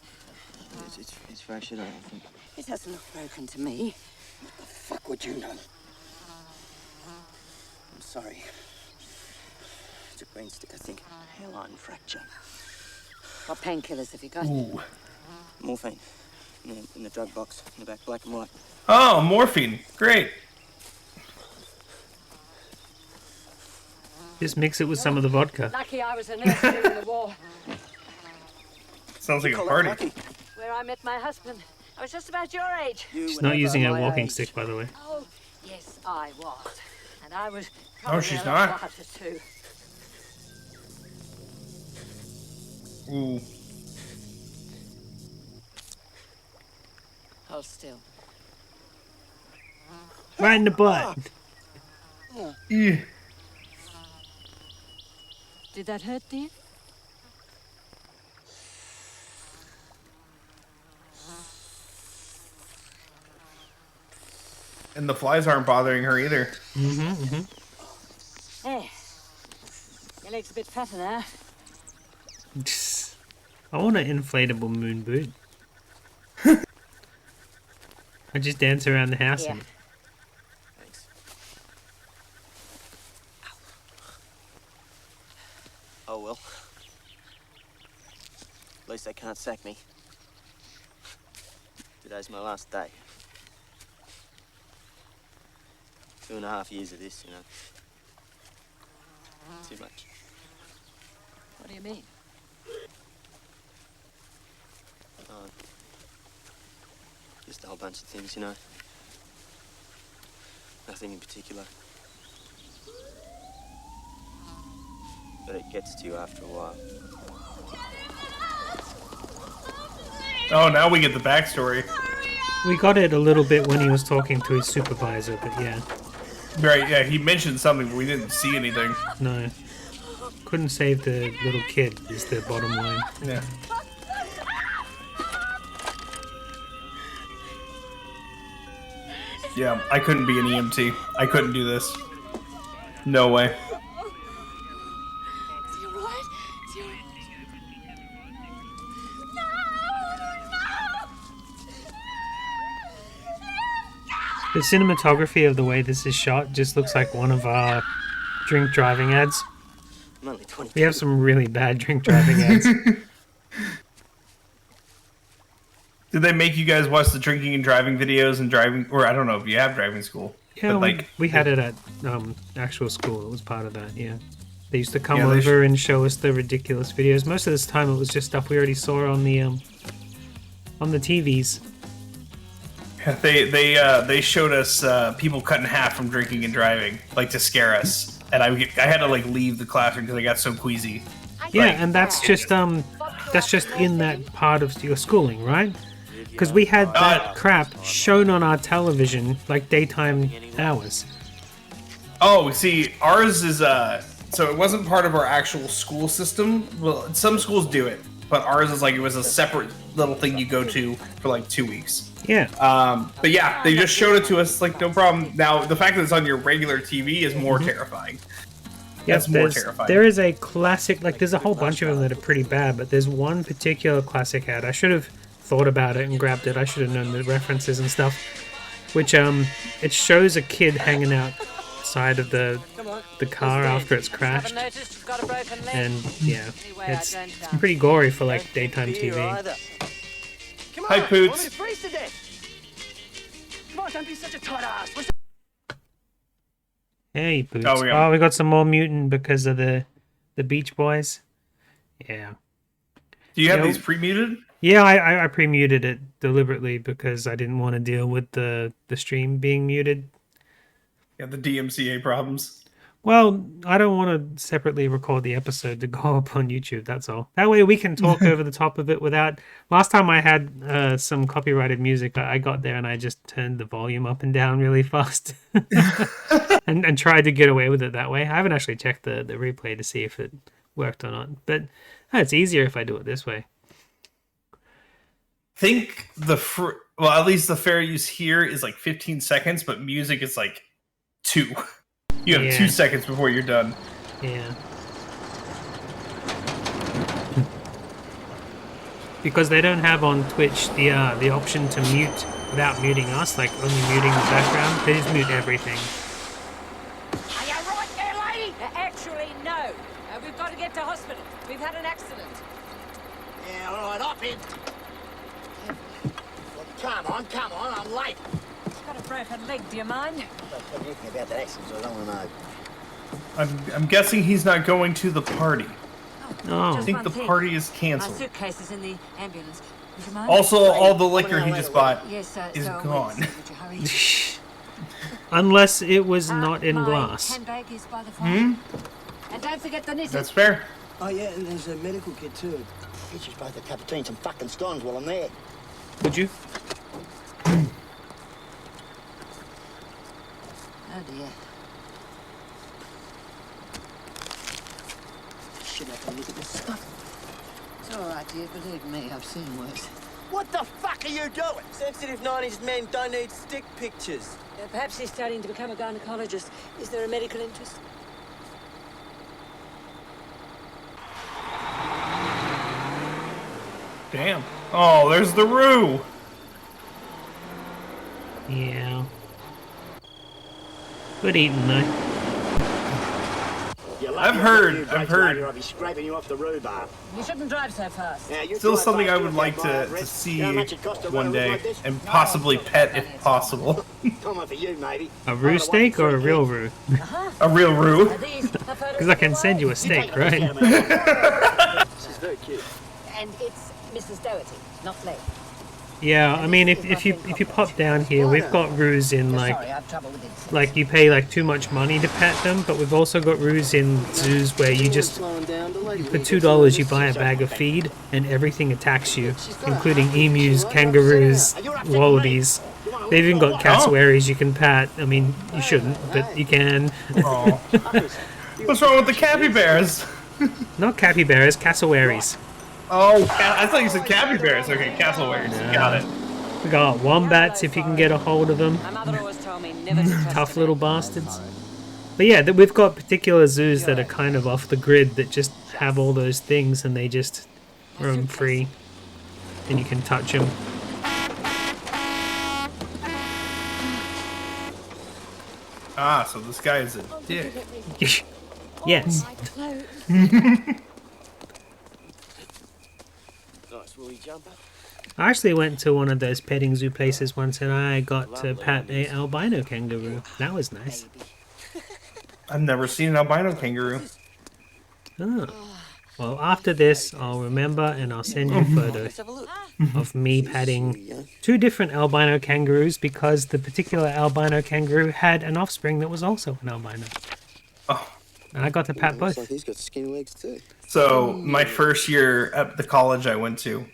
It's fractured, I think. It doesn't look broken to me. Fuck would you know? I'm sorry. It's a brain stick, I think. Hairline fracture. What painkillers have you got? Ooh. Morphine. In the drug box, in the back, black and white. Oh, morphine. Great. Just mix it with some of the vodka. Lucky I was a nurse during the war, Sounds like a party. where I met my husband. I was just about your age. She's not using a walking stick, by the way. Oh, yes, I was. And I was Oh, she's probably a lot not. quieter too. Ooh. Hold still. Right in the butt. Yeah. Did that hurt, dear? And the flies aren't bothering her either. Hey, your leg's a bit fatter now. I want an inflatable moon boot. I just dance around the house in it. Thanks. Oh well. At least they can't sack me. Today's my last day. 2.5 years of this, you know. Too much. What do you mean? Just a whole bunch of things, you know. Nothing in particular. But it gets to you after a while. Oh, now we get the backstory. We got it a little bit when he was talking to his supervisor, but yeah. Right, yeah, he mentioned something, but we didn't see anything. No. Couldn't save the little kid, is the bottom line. Yeah. Yeah, I couldn't be an EMT. I couldn't do this. No way. Is he all right? Is he all right? The cinematography of the way this is shot just looks like one of our drink driving ads. I'm only 22. We have some really bad drink driving ads. Did they make you guys watch the drinking and driving videos and driving, or I don't know if you have driving school? Yeah, but like we had it at actual school. It was part of that, yeah. They used to come Yeah, over and show us the ridiculous videos. Most of this time it was just stuff we already saw on the TVs. They showed us people cut in half from drinking and driving, like to scare us, and I had to like leave the classroom because I got so queasy. Yeah, Like, and that's just in that part of your schooling, right? Because we had that crap shown on our television like daytime hours. Oh, see, ours is so it wasn't part of our actual school system. Well, some schools do it, but ours is like it was a separate little thing you go to for like 2 weeks. Yeah. But yeah, they just showed it to us like no problem. Now the fact that it's on your regular TV is more terrifying. Yeah, That's more terrifying. There is a classic, like there's a whole bunch of them that are pretty bad, but there's one particular classic ad. I should have thought about it and grabbed it. I should have known the references and stuff. Which it shows a kid hanging outside of the car after it's crashed, and yeah, it's pretty gory for like daytime TV. Hi, Poots. Come on, don't be such a tight ass. Hey, Poots. Oh, we got some more mutant because of the Beach Boys. Yeah. Do you have these pre-muted? Yeah, I pre-muted it deliberately because I didn't want to deal with the stream being muted. Yeah, the DMCA problems. Well, I don't want to separately record the episode to go up on YouTube, that's all. That way we can talk over the top of it without... Last time I had some copyrighted music, I got there and I just turned the volume up and down really fast. and tried to get away with it that way. I haven't actually checked the replay to see if it worked or not. But it's easier if I do it this way. Think well, at least the fair use here is like 15 seconds, but music is like 2. You have 2 seconds before you're done. Yeah. Because they don't have on Twitch the option to mute without muting us, like only muting the background. They just mute everything. Are you right there, lady? Actually, no. We've got to get to hospital. We've had an accident. Yeah, all right, up in. Well, come on, I'm late. She's got a broken leg, do you mind? What do you think about that accident? I don't want to know. I'm guessing he's not going to the party. Oh. I think the party is canceled. My suitcase is in the ambulance. Would you mind? Also, all the liquor he just bought Yes, is so gone. would you hurry? Unless it was not in My glass. handbag is by the phone. And don't forget the knitting. That's fair. Oh, yeah, and there's a medical kit, too. Get you both a cup of tea and some fucking scones while I'm there. Would you? Oh, dear. Should have to look at this stuff. It's all right, dear. Believe me, I've seen worse. What the fuck are you doing? Sensitive 90s men don't need stick pictures. Perhaps he's studying to become a gynecologist. Is there a medical interest? Damn. Oh, there's the Roo. Yeah. Good eating, though. I've heard. I'll be scraping you off the rhubarb. You shouldn't drive so fast. Yeah, Still something I would like to see one day, and possibly pet if possible. Come on for you, maybe. A Roo steak or a real Roo? A real Roo. Because I can send you a steak, right? She's very cute. And it's Mrs. Doherty, not Flay. Yeah, I mean, if you pop down here, we've got Roos in like you pay like too much money to pet them, but we've also got Roos in zoos where you just for $2 you buy a bag of feed and everything attacks you, including emus, kangaroos, wallabies. They've even got cassowaries you can pat. I mean, you shouldn't, but you can. What's wrong with the capybaras? Not capybaras, cassowaries. Oh, I thought you said capybaras. Okay, cassowaries. No. Got it. We got wombats if you can get a hold of them. My mother always told me never to trust Tough little bastards. But yeah, we've got particular zoos that are kind of off the grid that just have all those things and they just roam free. And you can touch them. Ah, so this guy is a dick. Yes. Nice woolly jumper. I actually went to one of those petting zoo places once and I got to pet a albino kangaroo. That was nice. I've never seen an albino kangaroo. Oh. Well, after this, I'll remember and I'll send you photos of me petting 2 different albino kangaroos because the particular albino kangaroo had an offspring that was also an albino. Oh. And I got to pat both. Looks like he's got skinny legs too. So my first year at the college I went to,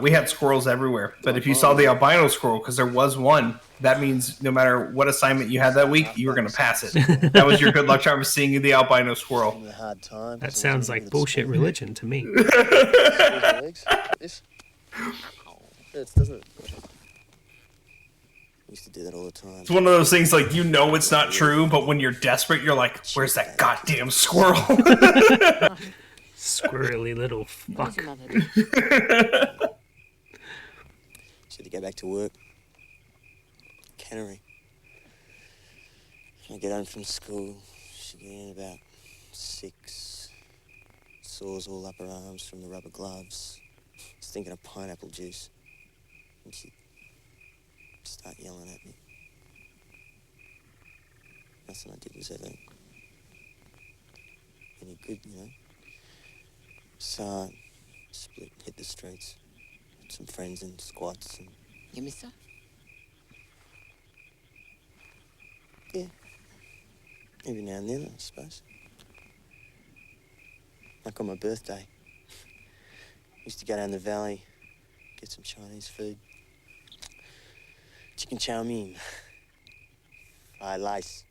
we had squirrels everywhere. But if you saw the albino squirrel, because there was one, that means no matter what assignment you had that week, you were going to pass it. That was your good luck charm of seeing the albino squirrel. That sounds like bullshit religion to me. This? It doesn't it? We used to do that all the time. It's one of those things like, you know it's not true, but when you're desperate, you're like, where's that goddamn squirrel? Squirrely little fuck. She had to go back to work. Cannery. I get home from school. She get in about 6. Sores all up her arms from the rubber gloves. Was thinking of pineapple juice. And she'd start yelling at me. Nothing I did was ever any good, you know. So I split, hit the streets. Had some friends in squats and... You miss her? Yeah. Every now and then, I suppose. Like on my birthday. Used to go down the valley, get some Chinese food. Chicken chow mein. Fried rice.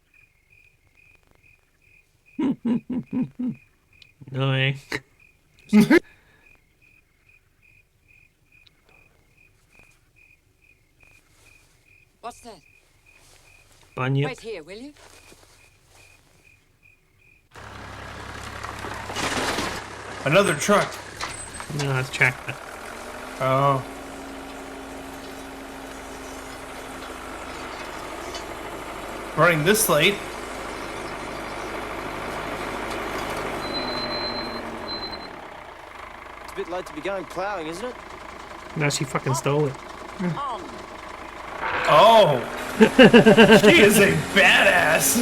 No way. What's that? Bunyip. Wait here, will you? Another truck. No, that's tractor. Oh. Running this late. It's a bit late to be going ploughing, isn't it? No, she fucking stole it. Oh. She is a badass.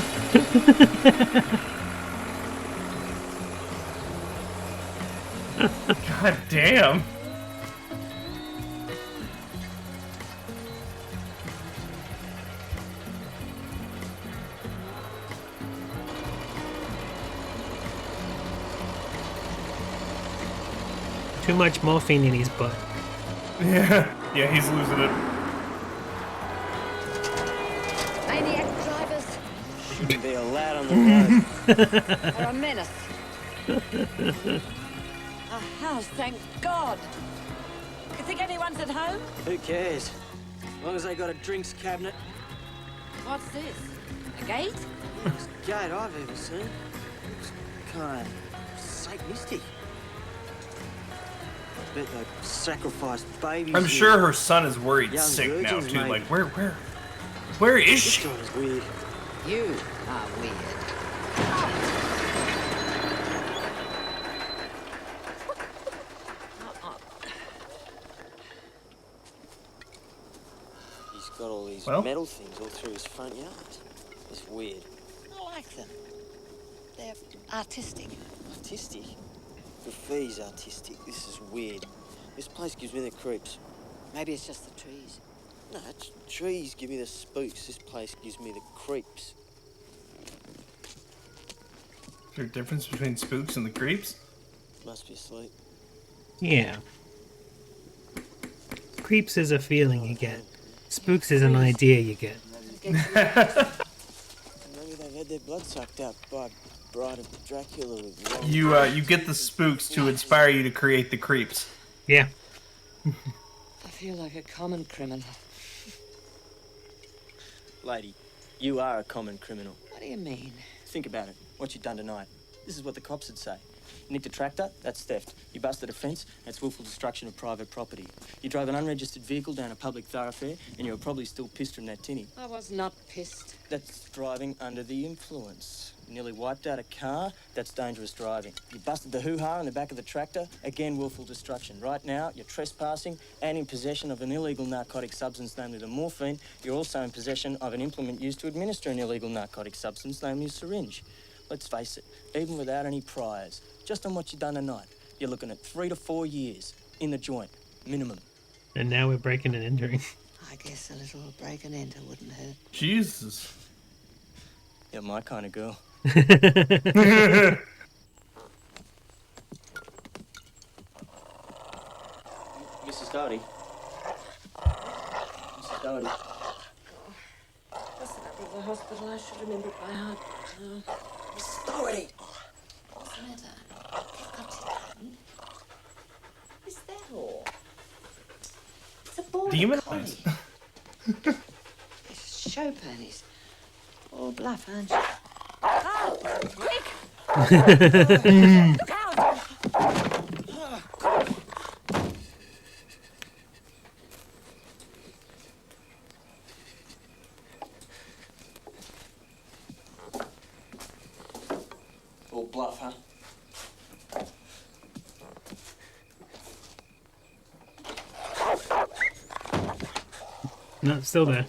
God damn. Too much morphine in his butt. Yeah, he's losing it. Maniac drivers Shouldn't be allowed on the road. are a menace. A house, thank God. You think anyone's at home? Who cares? As long as they got a drinks cabinet. What's this? A gate? It's the gate I've ever seen. It's kind of Satanistic. I bet they sacrificed babies. I'm sure her son is worried Young sick now virgins, too. maybe. Like, where is This she? joint is weird. You are weird. He's got all these Well? metal things all through his front yard. It's weird. I like them. They're artistic. Artistic? Graffiti's artistic. This is weird. This place gives me the creeps. Maybe it's just the trees. No, trees give me the spooks. This place gives me the creeps. Is there a difference between spooks and the creeps? Must be asleep. Yeah. Creeps is a feeling you get. Spooks is an idea you get. Maybe they've had their blood sucked up by a bride of Dracula with long... You get the spooks to inspire you to create the creeps. Yeah. I feel like a common criminal. Lady, you are a common criminal. What do you mean? Think about it. What you've done tonight. This is what the cops would say. You nicked a tractor? That's theft. You busted a fence? That's willful destruction of private property. You drove an unregistered vehicle down a public thoroughfare, and you were probably still pissed from that tinny. I was not pissed. That's driving under the influence. You nearly wiped out a car? That's dangerous driving. You busted the hoo-ha in the back of the tractor? Again, willful destruction. Right now, you're trespassing and in possession of an illegal narcotic substance, namely the morphine. You're also in possession of an implement used to administer an illegal narcotic substance, namely a syringe. Let's face it, even without any priors, just on what you've done tonight, you're looking at 3 to 4 years in the joint, minimum. And now we're breaking and entering. I guess a little break and enter wouldn't hurt. Jesus. You're my kind of girl. Mrs. Doherty. Mrs. Doherty. What's the number of the hospital? I should remember it by heart. Mrs. Doherty! What's the matter? They've got it done. Is that all? It's a border collie. Demonized. It's show ponies. All bluff, aren't you? Oh, quick! Look out! All bluff, huh? No, it's still there.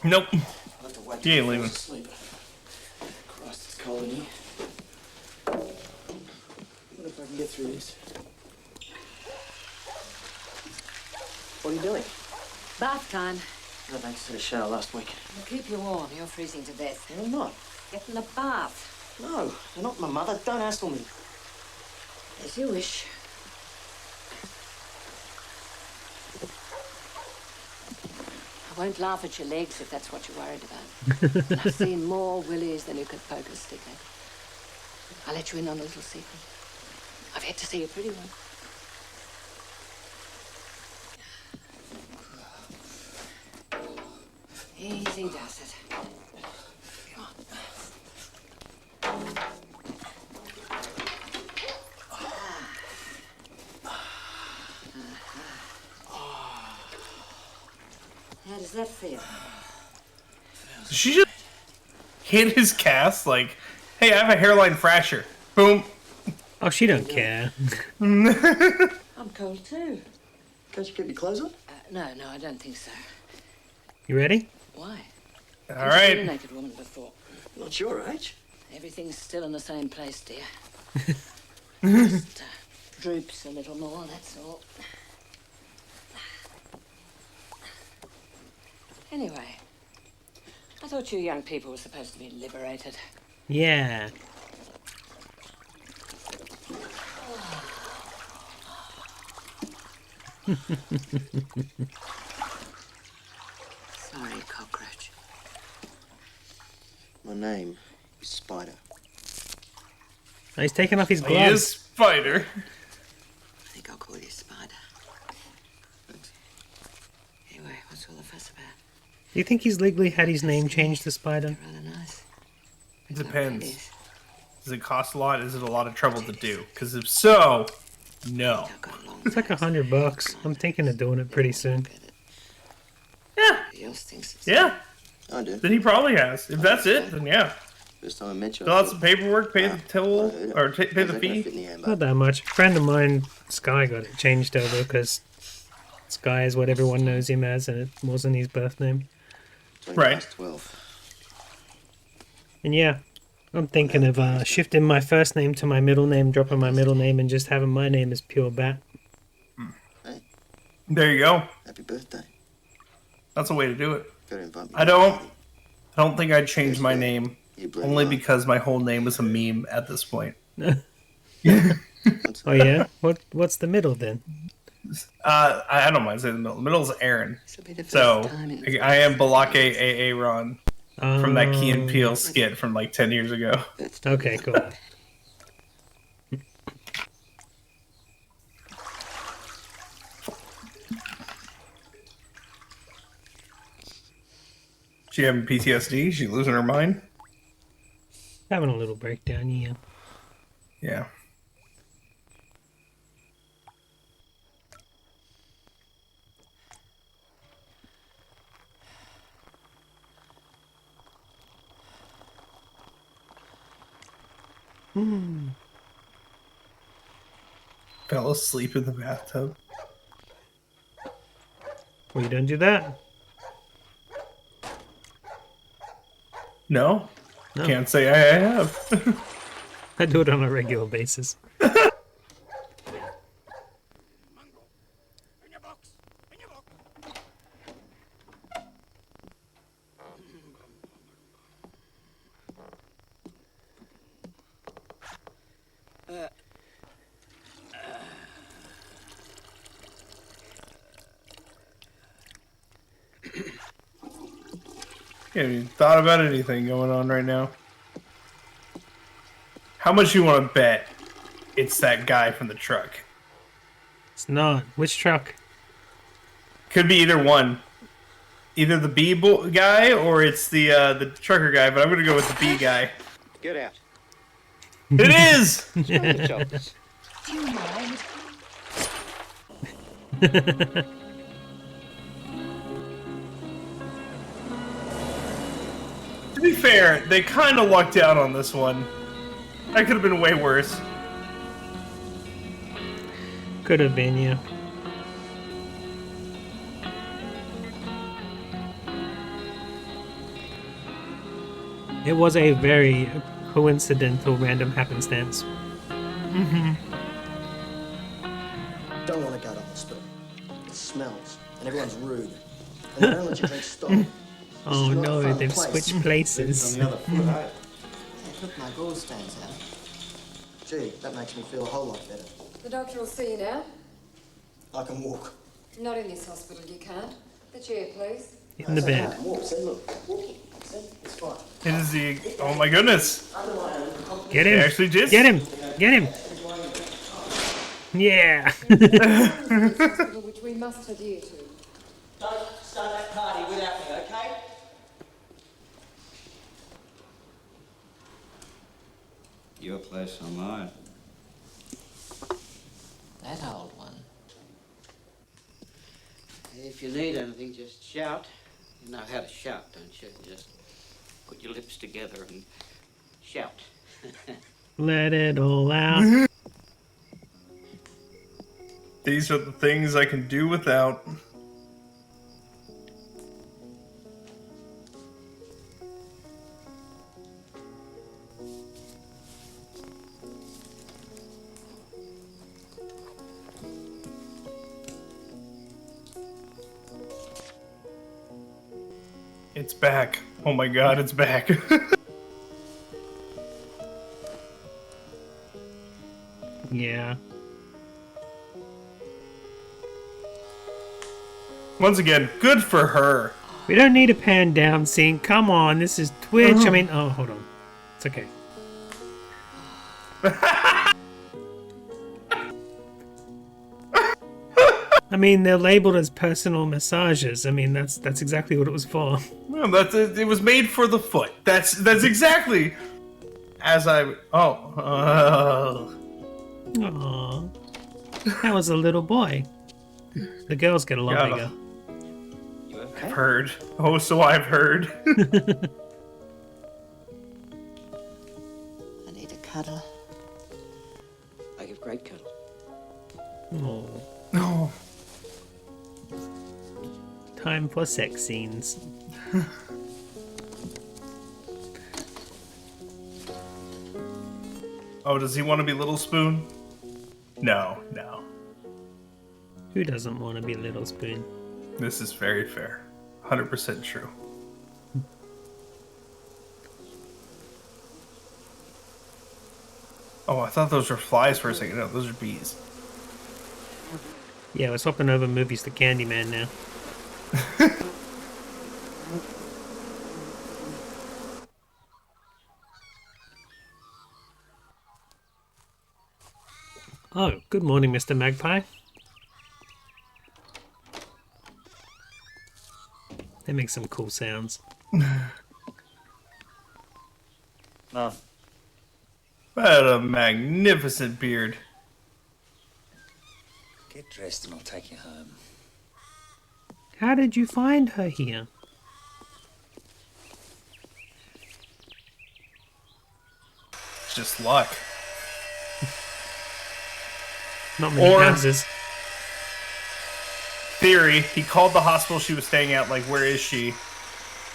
Nope. I'll have to wait He ain't till he leaving. falls asleep. Christ, it's cold in here. What if I can get through this? What are you doing? Bath time. I thanks to the shower last week. I'll keep you warm. You're freezing to death. No, I'm not. Get in the bath. No, you're not my mother. Don't hassle me. As you wish. I won't laugh at your legs if that's what you're worried about. I've seen more willies than you could poke a stick at. I'll let you in on a little secret. I've yet to see a pretty one. Easy does it. Come on. How does that feel? She just hit his cast like, hey, I have a hairline fracture. Boom. Oh, she don't care. I'm cold too. Can't you keep your clothes on? No, I don't think so. You ready? Why? All I've seen a right. naked woman before. Not your age. Everything's still in the same place, dear. Just droops a little more, that's all. Anyway, I thought you young people were supposed to be liberated. Yeah. Sorry, cockroach. My name is Spider. Oh, he's taking off his He gloves. is Spider. I think I'll call you Spider. Anyway, what's all the fuss about? Do you think he's legally had his name changed to Spider? Rather nice. It depends. Does it cost a lot? Is it a lot of trouble to do? Because if so, no. It's like $100. I'm thinking of doing it pretty soon. Yeah. Yeah. I do. Then he probably has. If that's it, then yeah. First time I met you. Fill out some paperwork, pay the toll, or pay the fee. Not that much. A friend of mine, Sky, got it changed over because Sky is what everyone knows him as, and it wasn't his birth name. Right. 12. And yeah, I'm thinking of shifting my first name to my middle name, dropping my middle name, and just having my name as Pure Bat. There you go. Happy birthday. That's a way to do it. Gotta invite me. I don't think I'd change my name only because my whole name is a meme at this point. Oh yeah? What's the middle then? I don't mind saying the middle. The middle is Aaron. So I am Balake Aaron from that Key and Peele skit from like 10 years ago. Okay, cool. She having PTSD? She losing her mind? Having a little breakdown, yeah. Yeah. Fell asleep in the bathtub. Well, you don't do that. No, No. can't say I have. I do it on a regular basis. Have you thought about anything going on right now? How much you want to bet it's that guy from the truck? It's not. Which truck? Could be either one. Either the guy or it's the trucker guy, but I'm gonna go with the B guy. Get out. It is! Do you mind? To be fair, they kind of lucked out on this one. That could have been way worse. Could have been, yeah. It was a very coincidental random happenstance. Don't want to go to hospital. It smells, and everyone's rude. And they don't let you drink stock. Oh This is not a no, fun they've place. switched places. On the other foot, eh? Hey, look, my gauze stands out. Gee, that makes me feel a whole lot better. The doctor will see you now. I can walk. Not in this hospital, you can't. The chair, please. In the bed. Walk, see, look. Walking. See, it's fine. It is the... Oh my goodness. Get him! They actually did. Get him! Get him! Yeah! Hospital which we must adhere to. Don't start that party without me, okay? Your place or mine? That old one. If you need anything, just shout. You know how to shout, don't you? Just put your lips together and shout. Let it all out. These are the things I can do without. It's back. Oh my god, it's back. Yeah. Once again, good for her. We don't need a pan down scene. Come on, this is Twitch. I mean, oh, hold on. It's okay. I mean, they're labeled as personal massages. I mean, that's exactly what it was for. Well, it was made for the foot. That's exactly as I. Oh. Aww. That was a little boy. The girls get a lot bigger. I've heard. Oh, so I've heard. I need a cuddle. I give great cuddle. Oh. No. Time for sex scenes. Oh, does he want to be Little Spoon? No. Who doesn't want to be Little Spoon? This is very fair. 100% true. Oh, I thought those were flies for a second. No, those are bees. Yeah, we're swapping over movies to Candyman now. Oh, good morning, Mr. Magpie. They make some cool sounds. No. What a magnificent beard. Get dressed and I'll take you home. How did you find her here? It's just luck. Not many Or houses. theory, he called the hospital she was staying at, like, where is she?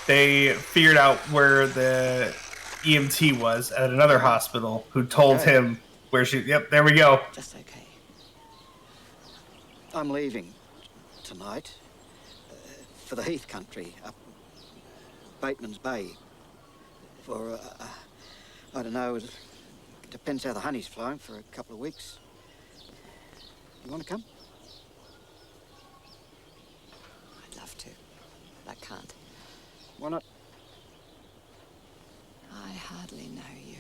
They figured out where the EMT was at another hospital, who told him where she... Yep, there we go. Just okay. I'm leaving tonight for the Heath country, up Bateman's Bay. For, I don't know, it depends how the honey's flowing, for a couple of weeks. You want to come? I'd love to, but I can't. Why not? I hardly know you.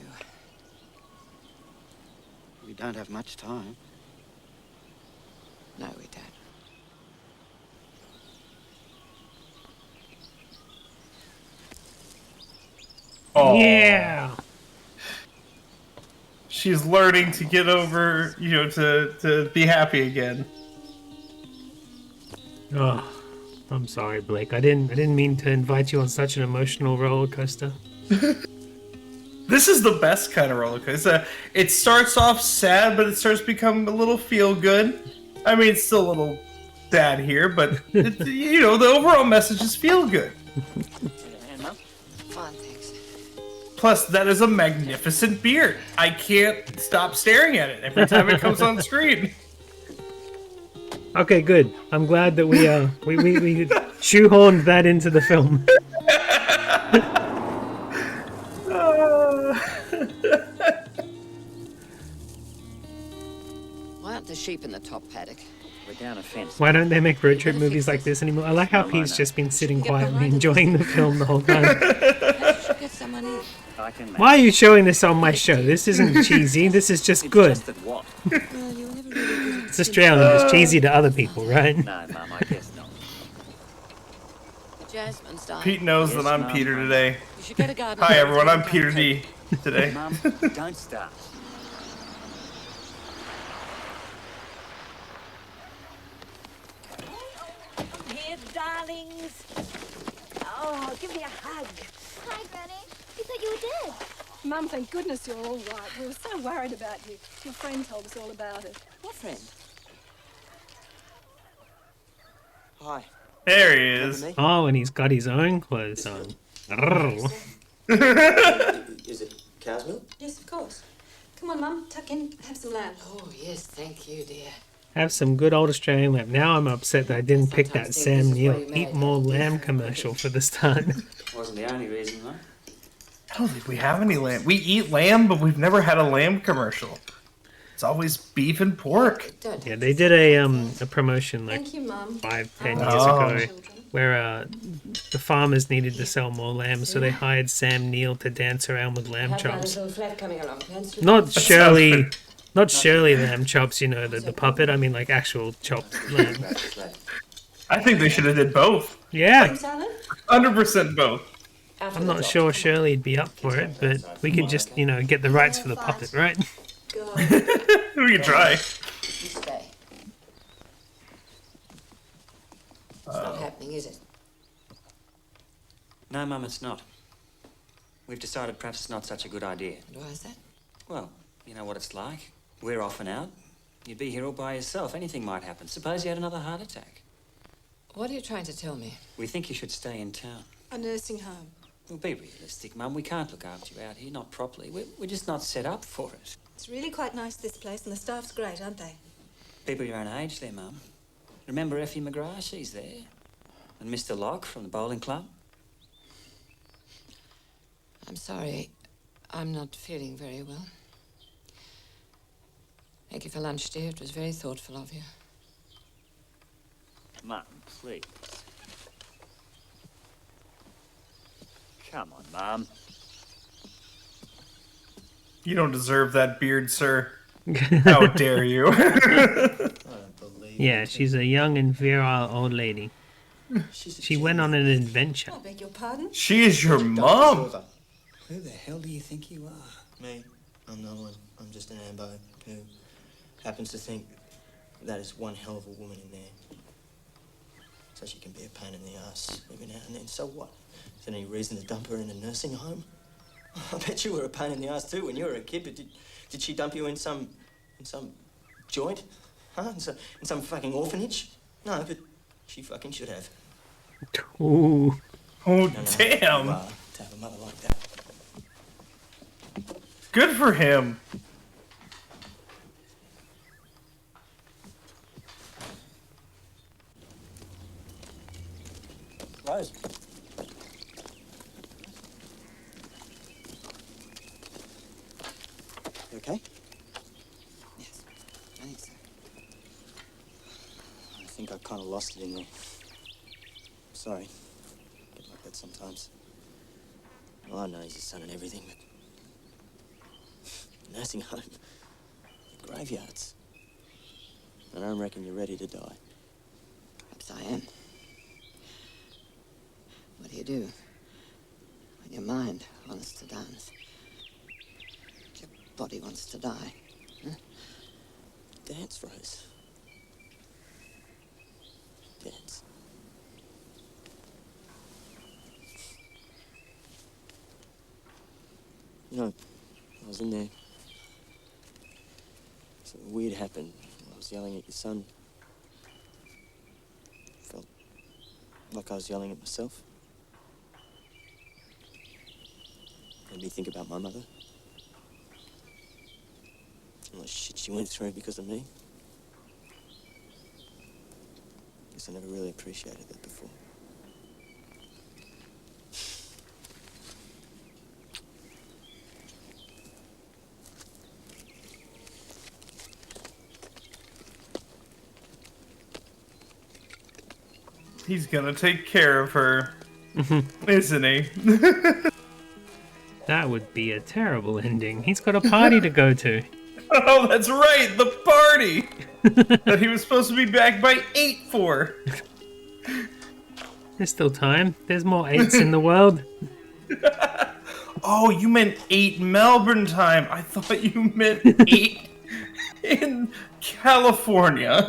We don't have much time. No, we don't. Oh. Yeah. She's learning to get over, you know, to be happy again. Oh, I'm sorry, Blake. I didn't mean to invite you on such an emotional roller coaster. This is the best kind of roller coaster. It starts off sad, but it starts to become a little feel good. I mean, it's still a little sad here, but it, you know, the overall message is feel good. Fine, thanks. Plus, that is a magnificent beard. I can't stop staring at it every time it comes on screen. Okay, good. I'm glad that we shoehorned that into the film. Why aren't the sheep in the top paddock? We're down a fence. Why don't they make road trip movies like this anymore? I like how Pete's just been sitting quietly enjoying the film the whole time. Get someone in. Why are you showing this on my show? This isn't cheesy. This is just good. It's Australian. It's cheesy to other people, right? No, Mum, I guess not. Jasmine's dying. Pete knows that I'm Peter today. You should get a garden. Hi, everyone. I'm Peter D. today. Mum, don't start. Here, darlings. Oh, give me a hug. Hi, Granny. We thought you were dead. Mum, thank goodness you're all right. We were so worried about you. Your friend told us all about it. What friend? Hi. There he is. Oh, and he's got his own clothes on. Is it cow's milk? Yes, of course. Come on, Mum. Tuck in. Have some lamb. Oh, yes, thank you, dear. Have some good old Australian lamb. Now I'm upset that I didn't pick that Sam Neill Eat More Lamb commercial for the start. Wasn't the only reason, though. I don't think we have any lamb. We eat lamb, but we've never had a lamb commercial. It's always beef and pork. Yeah, they did a promotion like Thank you, Mum. 5-10 years ago where the farmers needed to sell more lamb, so they hired Sam Neill to dance around with lamb chops. Not Shirley lamb chops, you know, the puppet. I mean, like actual chopped lamb. I think they should have did both. Yeah. 100% both. I'm not sure Shirley'd be up for it, but we could just, you know, get the rights for the puppet, right? We could try. You stay. It's not happening, is it? No, Mum, it's not. We've decided perhaps it's not such a good idea. And why is that? Well, you know what it's like. We're off and out. You'd be here all by yourself. Anything might happen. Suppose you had another heart attack. What are you trying to tell me? We think you should stay in town. A nursing home. Well, be realistic, Mum. We can't look after you out here, not properly. We're just not set up for it. It's really quite nice, this place, and the staff's great, aren't they? People your own age there, Mum. Remember Effie McGrath? She's there. And Mr. Locke from the bowling club. I'm sorry. I'm not feeling very well. Thank you for lunch, dear. It was very thoughtful of you. Mum, please. Come on, Mum. You don't deserve that beard, sir. How dare you? Yeah, she's a young and virile old lady. She went on an adventure. I beg your pardon? She is your mom. Who the hell do you think you are? Me? I'm no one. I'm just an ambo who happens to think that is one hell of a woman in there. So she can be a pain in the ass every now and then. So what? Is there any reason to dump her in a nursing home? I bet you were a pain in the ass too when you were a kid, but did she dump you in some joint? Huh? In some fucking orphanage? No, but she fucking should have. Ooh. Oh, No, damn. You are to have a mother like that. Good for him. Rose. You okay? Yes, I think so. I think I kind of lost it in there. Sorry. I get like that sometimes. Well, I know he's his son and everything, but... Nursing home. Graveyards. I don't reckon you're ready to die. Perhaps I am. What do you do when your mind wants to dance? Your body wants to die. Huh? Dance, Rose. Dance. You know, I was in there. Something weird happened. I was yelling at your son. Felt like I was yelling at myself. Made me think about my mother. All the shit she went through because of me. Guess I never really appreciated that before. He's gonna take care of her, isn't he? That would be a terrible ending. He's got a party to go to. Oh, that's right, the party that he was supposed to be back by 8 for. There's still time. There's more 8s in the world. Oh, you meant 8 Melbourne time. I thought you meant 8 in California.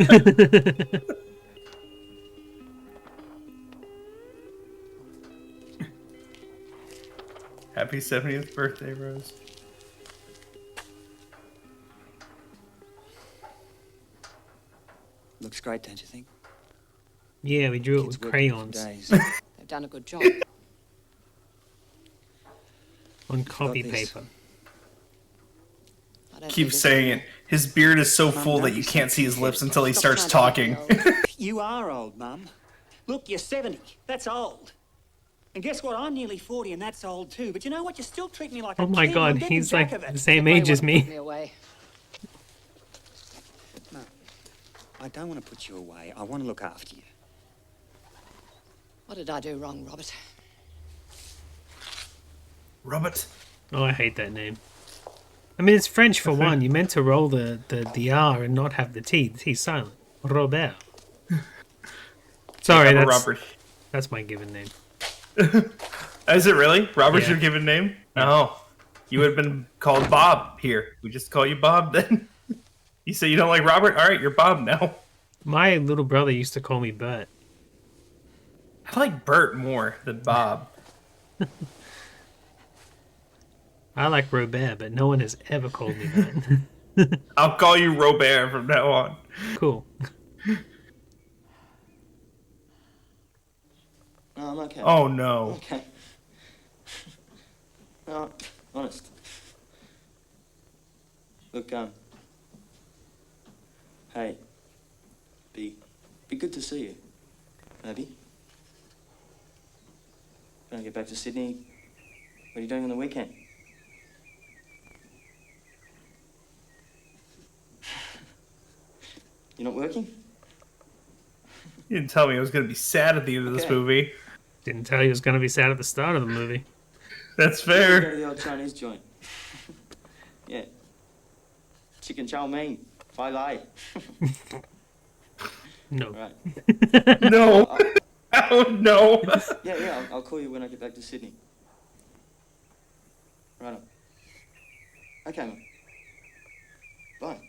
Happy 70th birthday, Rose. Looks great, don't you think? Yeah, we drew it Kids with working for crayons days. They've done a good job. on copy Got this. paper. Keep saying it. His beard is so full that you can't see his lips until he starts talking. You are old, Mum. Look, you're 70. That's old. And guess what? I'm nearly 40 and that's old too. But you know what? You still treat me like a Oh my kid. god, You're getting he's jack like of it. the same age as me. No, I don't want to put you away. I want to look after you. What did I do wrong, Robert? Robert? Oh, I hate that name. I mean, it's French for one. You meant to roll the R and not have the T. The T's silent. Robert. Sorry, that's my given name. Is it really? Robert's Yeah. your given name? Oh. You would have been called Bob here. We just call you Bob then. You say you don't like Robert? Alright, you're Bob now. My little brother used to call me Bert. I like Bert more than Bob. I like Robert, but no one has ever called me that. I'll call you Robert from now on. Cool. No, I'm okay. Oh, no. Okay. No, honest. Look, hey, be good to see you. Maybe. Gonna get back to Sydney. What are you doing on the weekend? You're not working? You didn't tell me I was going to be sad at the end of this Okay. movie. Didn't tell you it was going to be sad at the start of the movie. That's Go fair. to the old Chinese joint. Yeah. Chicken chow mein. Bye bye. No. Right. No. Oh, no. Yeah, I'll call you when I get back to Sydney. Right on. Okay, man. Bye.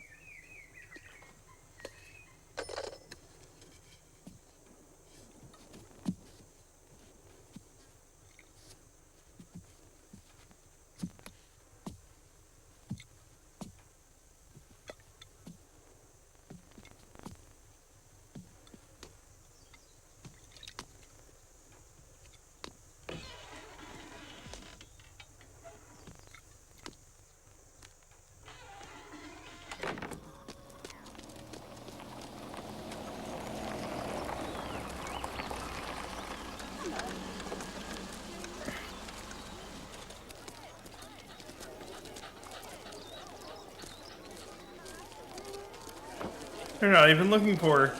They're not even looking for her.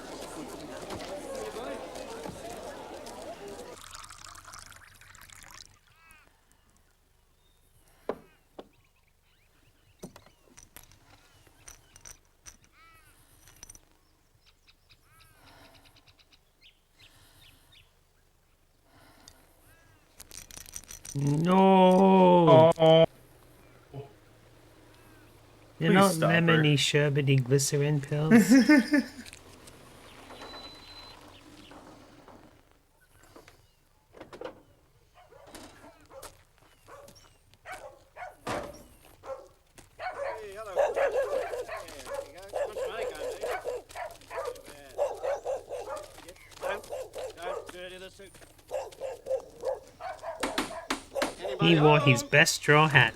No. Oh. They're Please not stop her. lemony, sherbety glycerin pills. He wore his best straw hat.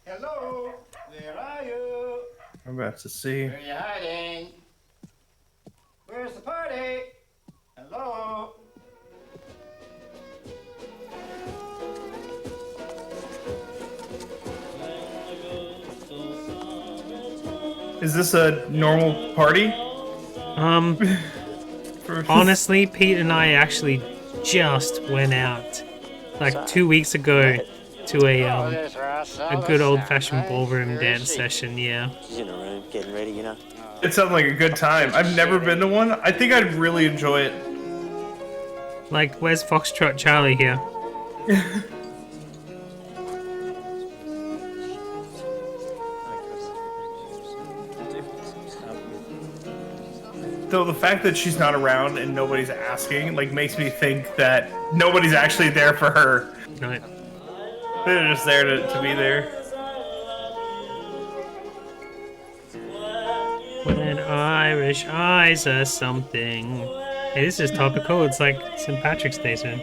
Hello, where are you? I'm about to see. Where are you hiding? Where's the party? Hello? Is this a normal party? Honestly, Pete and I actually just went out like 2 weeks ago to a good old-fashioned ballroom dance session. Yeah. She's in her room, getting ready, you know. It sounds like a good time. I've never been to one. I think I'd really enjoy it. Like, where's Foxtrot Charlie here? Though the fact that she's not around and nobody's asking, like, makes me think that nobody's actually there for her. Right. They're just there to be there. When Irish eyes are something. Hey, this is topical. It's like St. Patrick's Day soon.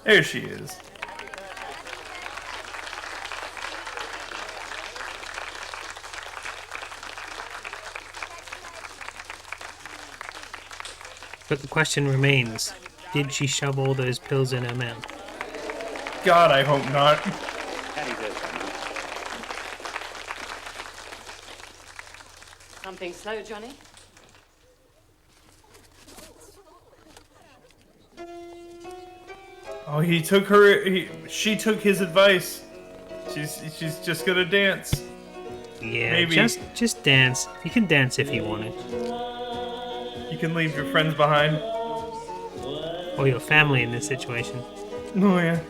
There she is. But the question remains, did she shove all those pills in her mouth? God, I hope not. Something slow, Johnny? Oh, he took her. She took his advice. She's just gonna dance. Yeah, Maybe. just dance. You can dance if you want it. You can leave your friends behind. Or your family in this situation. Oh yeah.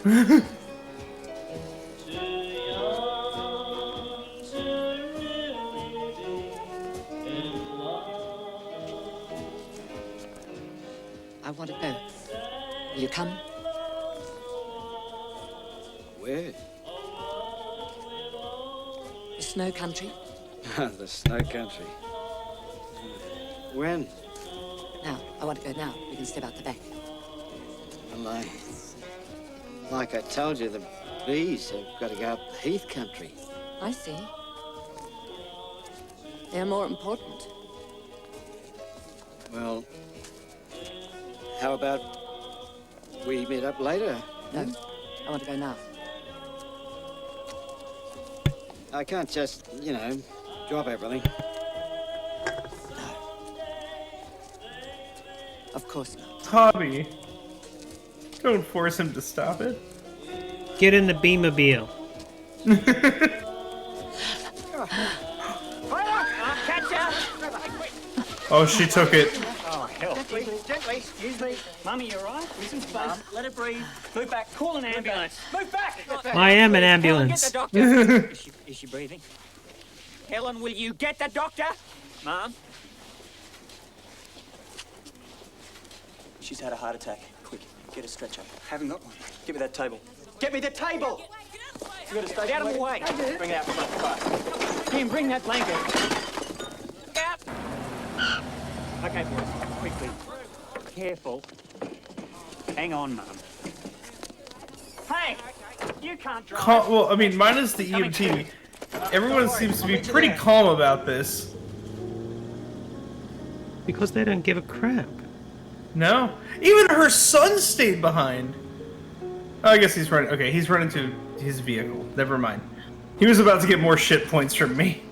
I want to go. Will you come? Where? The snow country? The snow country. When? Now, I want to go now. We can step out the back. Well, like I told you, the bees have got to go up the heath country. I see. They're more important. Well, how about we meet up later? No, I want to go now. I can't just, you know, drop everything. Of course not. Hobby. Don't force him to stop it. Get in the Beamer-mobile. Oh, she took it. Oh, hell. Gently, excuse me. Mummy, you alright? Give some space. Let her breathe. Move back. Call an ambulance. Move back! I am an ambulance. Helen, get the doctor. Is she breathing? Helen, will you get the doctor? Mom? She's had a heart attack. Quick, get a stretcher. Haven't got one. Give me that table. Get me the table! You got a station Get out of the way! Bring it out front fast. Jim, bring that blanket. Out! Okay, boys, quickly. Careful. Hang on, Mum. Hey! You can't drive. Well, I mean, minus the EMT. Everyone seems to be pretty calm about this. Because they don't give a crap. No. Even her son stayed behind. Oh, I guess he's running. Okay, he's running to his vehicle. Never mind. He was about to get more shit points from me.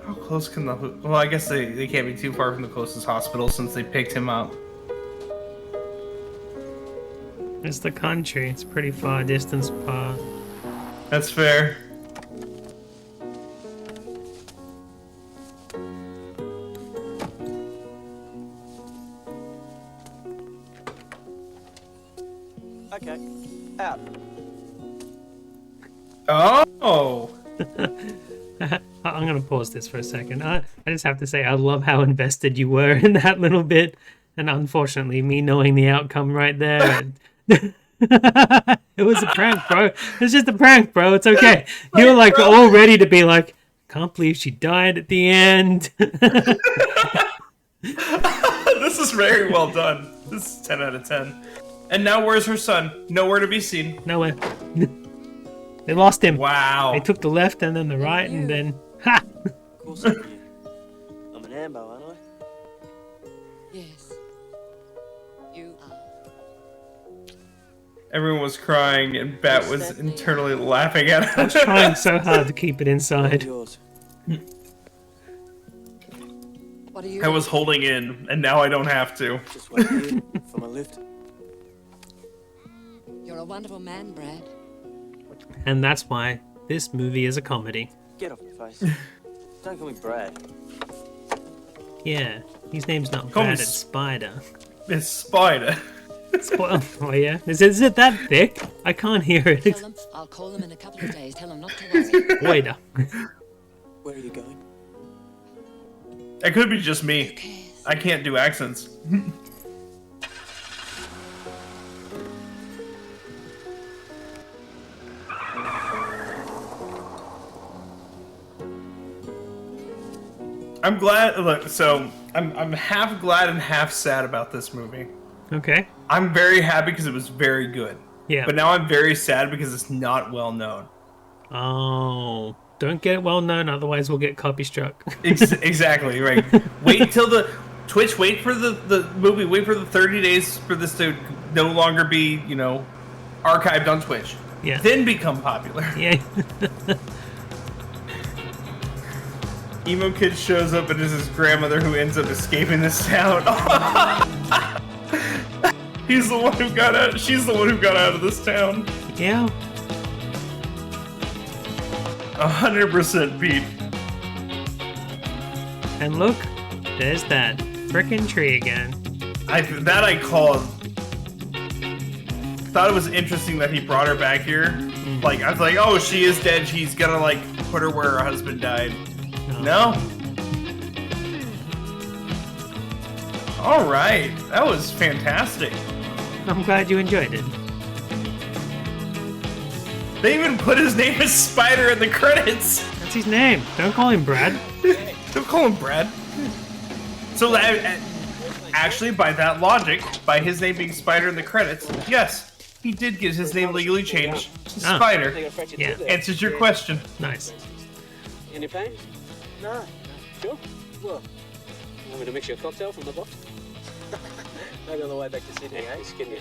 How close can the... Well, I guess they can't be too far from the closest hospital since they picked him up. It's the country. It's pretty far distance apart. That's fair. Okay, out. Oh! I'm going to pause this for a second. I just have to say, I love how invested you were in that little bit. And unfortunately, me knowing the outcome right there... It was a prank, bro. It's just a prank, bro. It's okay. You were like all ready to be like, can't believe she died at the end. This is very well done. This is 10 out of 10. And now where's her son? Nowhere to be seen. Nowhere. They lost him. Wow. They took the left and then the right and then... Ha! Of course I'm you. I'm an ambo, aren't I? Yes. You are. Everyone was crying and Bat was internally laughing at I us. was trying so hard to keep it inside. What are you? I was holding in, and now I don't have to. Just wait here for my lift. You're a wonderful man, Brad. And that's why this movie is a comedy. Get off my face. Don't call me Brad. Yeah, his name's not Call me Brad, it's Spider. It's Spider. Oh yeah? Is it that thick? I can't hear it. Tell them I'll call them in a couple of days. Tell them not to worry. Waiter. Where are you going? It could be just me. I can't do accents. I'm glad. Look, so I'm half glad and half sad about this movie. Okay. I'm very happy because it was very good. Yeah. But now I'm very sad because it's not well known. Oh, don't get it well known, otherwise we'll get copy struck. Exactly, right. Wait till the Twitch. Wait for the movie. Wait for the 30 days for this to no longer be, archived on Twitch. Yeah. Then become popular. Yeah. Emo Kid shows up and is his grandmother who ends up escaping this town. He's the one who got out. She's the one who got out of this town. Yeah. 100% Pete. And look, there's that frickin' tree again. I thought it was interesting that he brought her back here. Like, I was like, oh, she is dead. He's gonna, put her where her husband died. No. Alright. That was fantastic. I'm glad you enjoyed it. They even put his name as Spider in the credits. That's his name. Don't call him Brad. Don't call him Brad. So actually, by that logic, by his name being Spider in the credits, yes, he did get his name legally changed to Spider. Yeah. Answers your question. Nice. Any pain? No. Sure? What? Want me to mix you a cocktail from the box? Maybe on the way back to Sydney, eh? Just kidding you.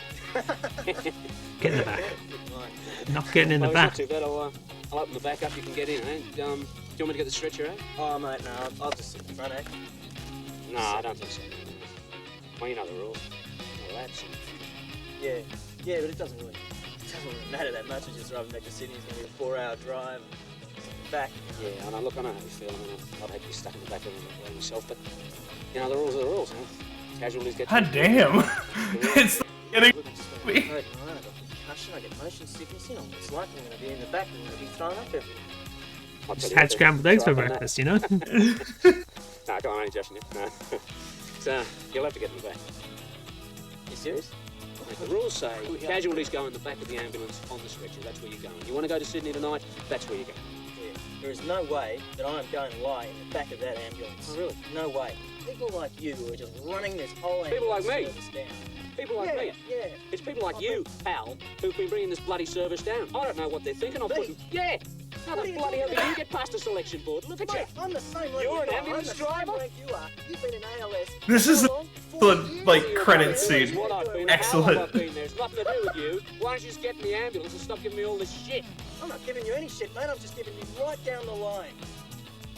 Get in the back. Not getting in the Well, back. it's not too bad. I'll open the back up. You can get in, eh? Do you want me to get the stretcher, eh? Oh, mate, no. I'll just sit in front, eh? No, I don't think so. Well, you know the rules. Relax. Yeah, but it doesn't really matter that much. We're just driving back to Sydney. It's going to be a 4-hour drive. Back. Yeah, I know. Look, I know how you feel. I'd hate to be stuck in the back of it by myself, but the rules are the rules, huh? Casualties get. God damn! It's getting me. Concussion, I get motion sickness. You know what it's like. I'm going to be in the back. I'm going to be thrown up everywhere. Just had scrambled eggs for breakfast, No, go on, I ain't joshing you. No. So, you'll have to get in the back. You serious? The rules say casualties go in the back of the ambulance on the stretcher. That's where you're going. You want to go to Sydney tonight? That's where you're going. Yeah. There is no way that I am going to lie in the back of that ambulance. Oh, really? No way. People like you are just running this whole ambulance People like me? service down. People like me. Yeah. It's people like you, pal, who've been bringing this bloody service down. I don't know what they're thinking of putting... Yeah! How the bloody hell did you get past the selection board? Look at you. I'm the same rank You're an you are. ambulance I'm the same driver? rank you are. You've been in ALS. This is how long? the like credit scene. What I've been, how long I've been there. It's nothing to do with you. Why don't you just get in the ambulance and stop giving me all this shit? I'm not giving you any shit, mate. I'm just giving you right down the line.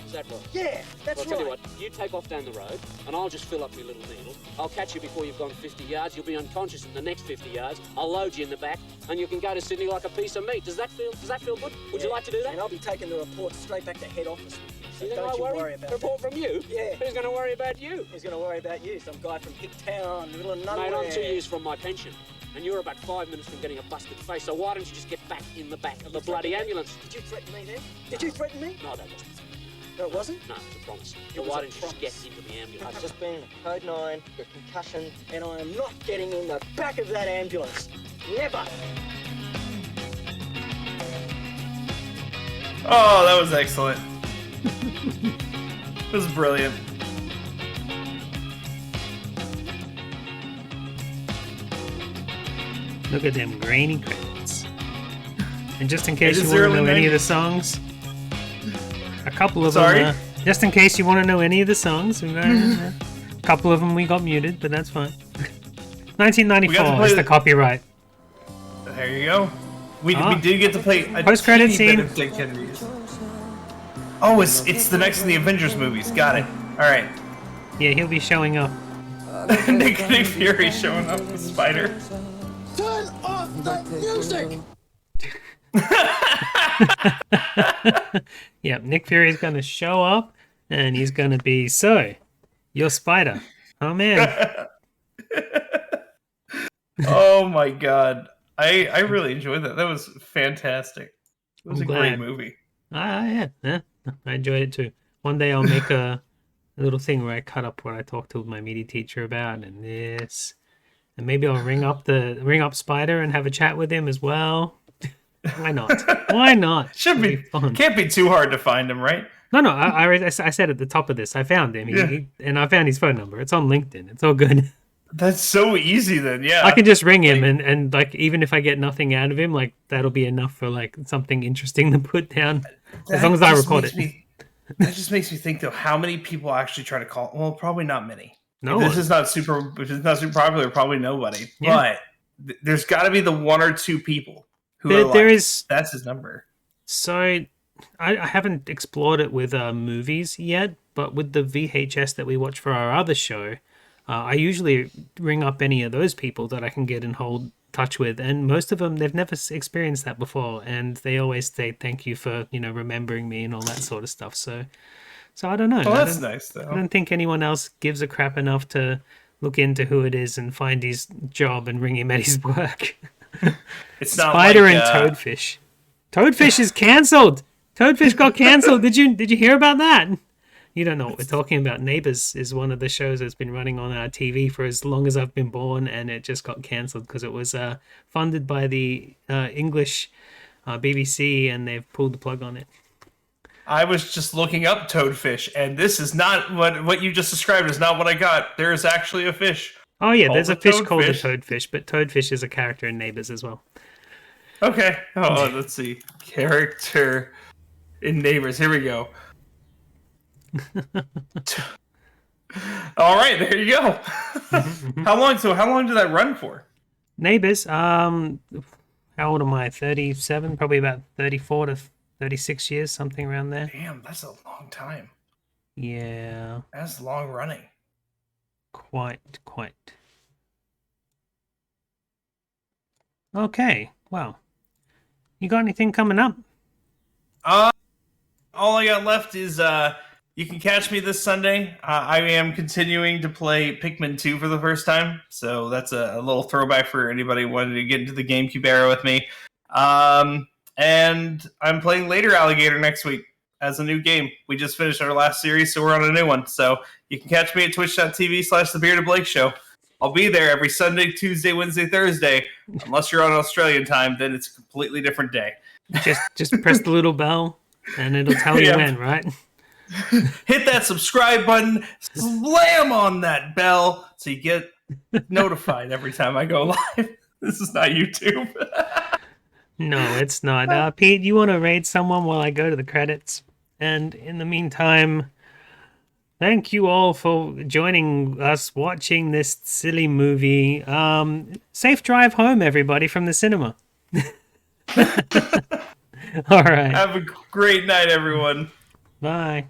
Is that right? Yeah, that's Well, I'll tell you right. what, you take off down the road, and I'll just fill up my little needle. I'll catch you before you've gone 50 yards. You'll be unconscious in the next 50 yards. I'll load you in the back, and you can go to Sydney like a piece of meat. Does that feel good? Would you like to do that? And I'll be taking the report straight back to head office. So You think don't I you worry? worry about Report that. from you? Yeah. Who's going to worry about you? Who's going to worry about you? Some guy from Hick Town, middle of nowhere. Mate, I'm 2 years from my pension, and you're about 5 minutes from getting a busted face, so why don't you just get back in the back of the bloody ambulance? Did you threaten me then? Did you threaten me? No, that wasn't. No, it wasn't? No, it was a promise. It So was why a don't you just get promise. into the ambulance? I've just been in a Code 9, got concussion, and I am not getting in the back of that ambulance. Never! Oh, that was excellent. It was brilliant. Look at them grainy credits. And just in case It you is want to early know any of the 90s. songs, a couple of Sorry? them. Just in case you want to know any of the songs, we got a couple of them we got muted, but that's fine. We got to 1994 play is the the- copyright. There you go. We Ah. did get to play a Post-credit teeny scene. bit of Dick Henry's. Oh, it's the next in the Avengers movies. Got it. All right. Yeah, he'll be showing up. Nick Fury showing up with Spider. Turn off the music! Yeah, Nick Fury's going to show up, and he's going to be, so, you're Spider. Oh, man. Oh my god. I really enjoyed that. That was fantastic. It was I'm a great glad. movie. Yeah, I enjoyed it too. One day I'll make a little thing where I cut up what I talked to my media teacher about, and this, and maybe I'll ring up Spider and have a chat with him as well. Why not? Why not? Should be fun. Can't be too hard to find him, right? No, I said at the top of this, I found him, Yeah. and I found his phone number. It's on LinkedIn. It's all good. That's so easy then, yeah. I can just ring him, and like even if I get nothing out of him, like that'll be enough for like something interesting to put down, as long as I record it. That just makes me think though, how many people actually try to call? Well, probably not many. No If one. this is not super popular, probably nobody. Yeah. But there's got to be the one or two people who There- are like, there is- that's his number. So I haven't explored it with movies yet, but with the VHS that we watch for our other show, I usually ring up any of those people that I can get in hold touch with, and most of them, they've never experienced that before, and they always say thank you for remembering me and all that sort of stuff. So I don't know. Oh, I that's don't- nice though. I don't think anyone else gives a crap enough to look into who it is and find his job and ring him at his work. It's not Spider like, and Toadfish. Toadfish is cancelled. Toadfish got cancelled. Did you hear about that? You don't know what we're talking about. Neighbours is one of the shows that's been running on our TV for as long as I've been born, and it just got cancelled because it was funded by the English BBC, and they've pulled the plug on it. I was just looking up toadfish, and this is not what you just described is not what I got. There is actually a fish. Oh yeah, called there's a the fish called the toadfish. Toadfish, but Toadfish is a character in Neighbours as well. Okay. Oh, let's see. Character in Neighbors. Here we go. All right, there you go. How long did that run for? Neighbours, how old am I? 37, probably about 34 to 36 years, something around there. Damn, that's a long time. Yeah, That's long running. quite. Okay, wow. You got anything coming up? All I got left is you can catch me this Sunday. I am continuing to play Pikmin 2 for the first time, so that's a little throwback for anybody wanting to get into the GameCube era with me. And I'm playing Later Alligator next week as a new game. We just finished our last series, so we're on a new one. So you can catch me at twitch.tv/The Bearded Blake Show. I'll be there every Sunday, Tuesday, Wednesday, Thursday. Unless you're on Australian time, then it's a completely different day. Just press the little bell, and it'll tell you Yeah. when, right? Hit that subscribe button, slam on that bell so you get notified every time I go live. This is not YouTube. No, it's not. Pete, you want to raid someone while I go to the credits? And in the meantime, thank you all for joining us watching this silly movie. Safe drive home, everybody, from the cinema. All right. Have a great night, everyone. Bye.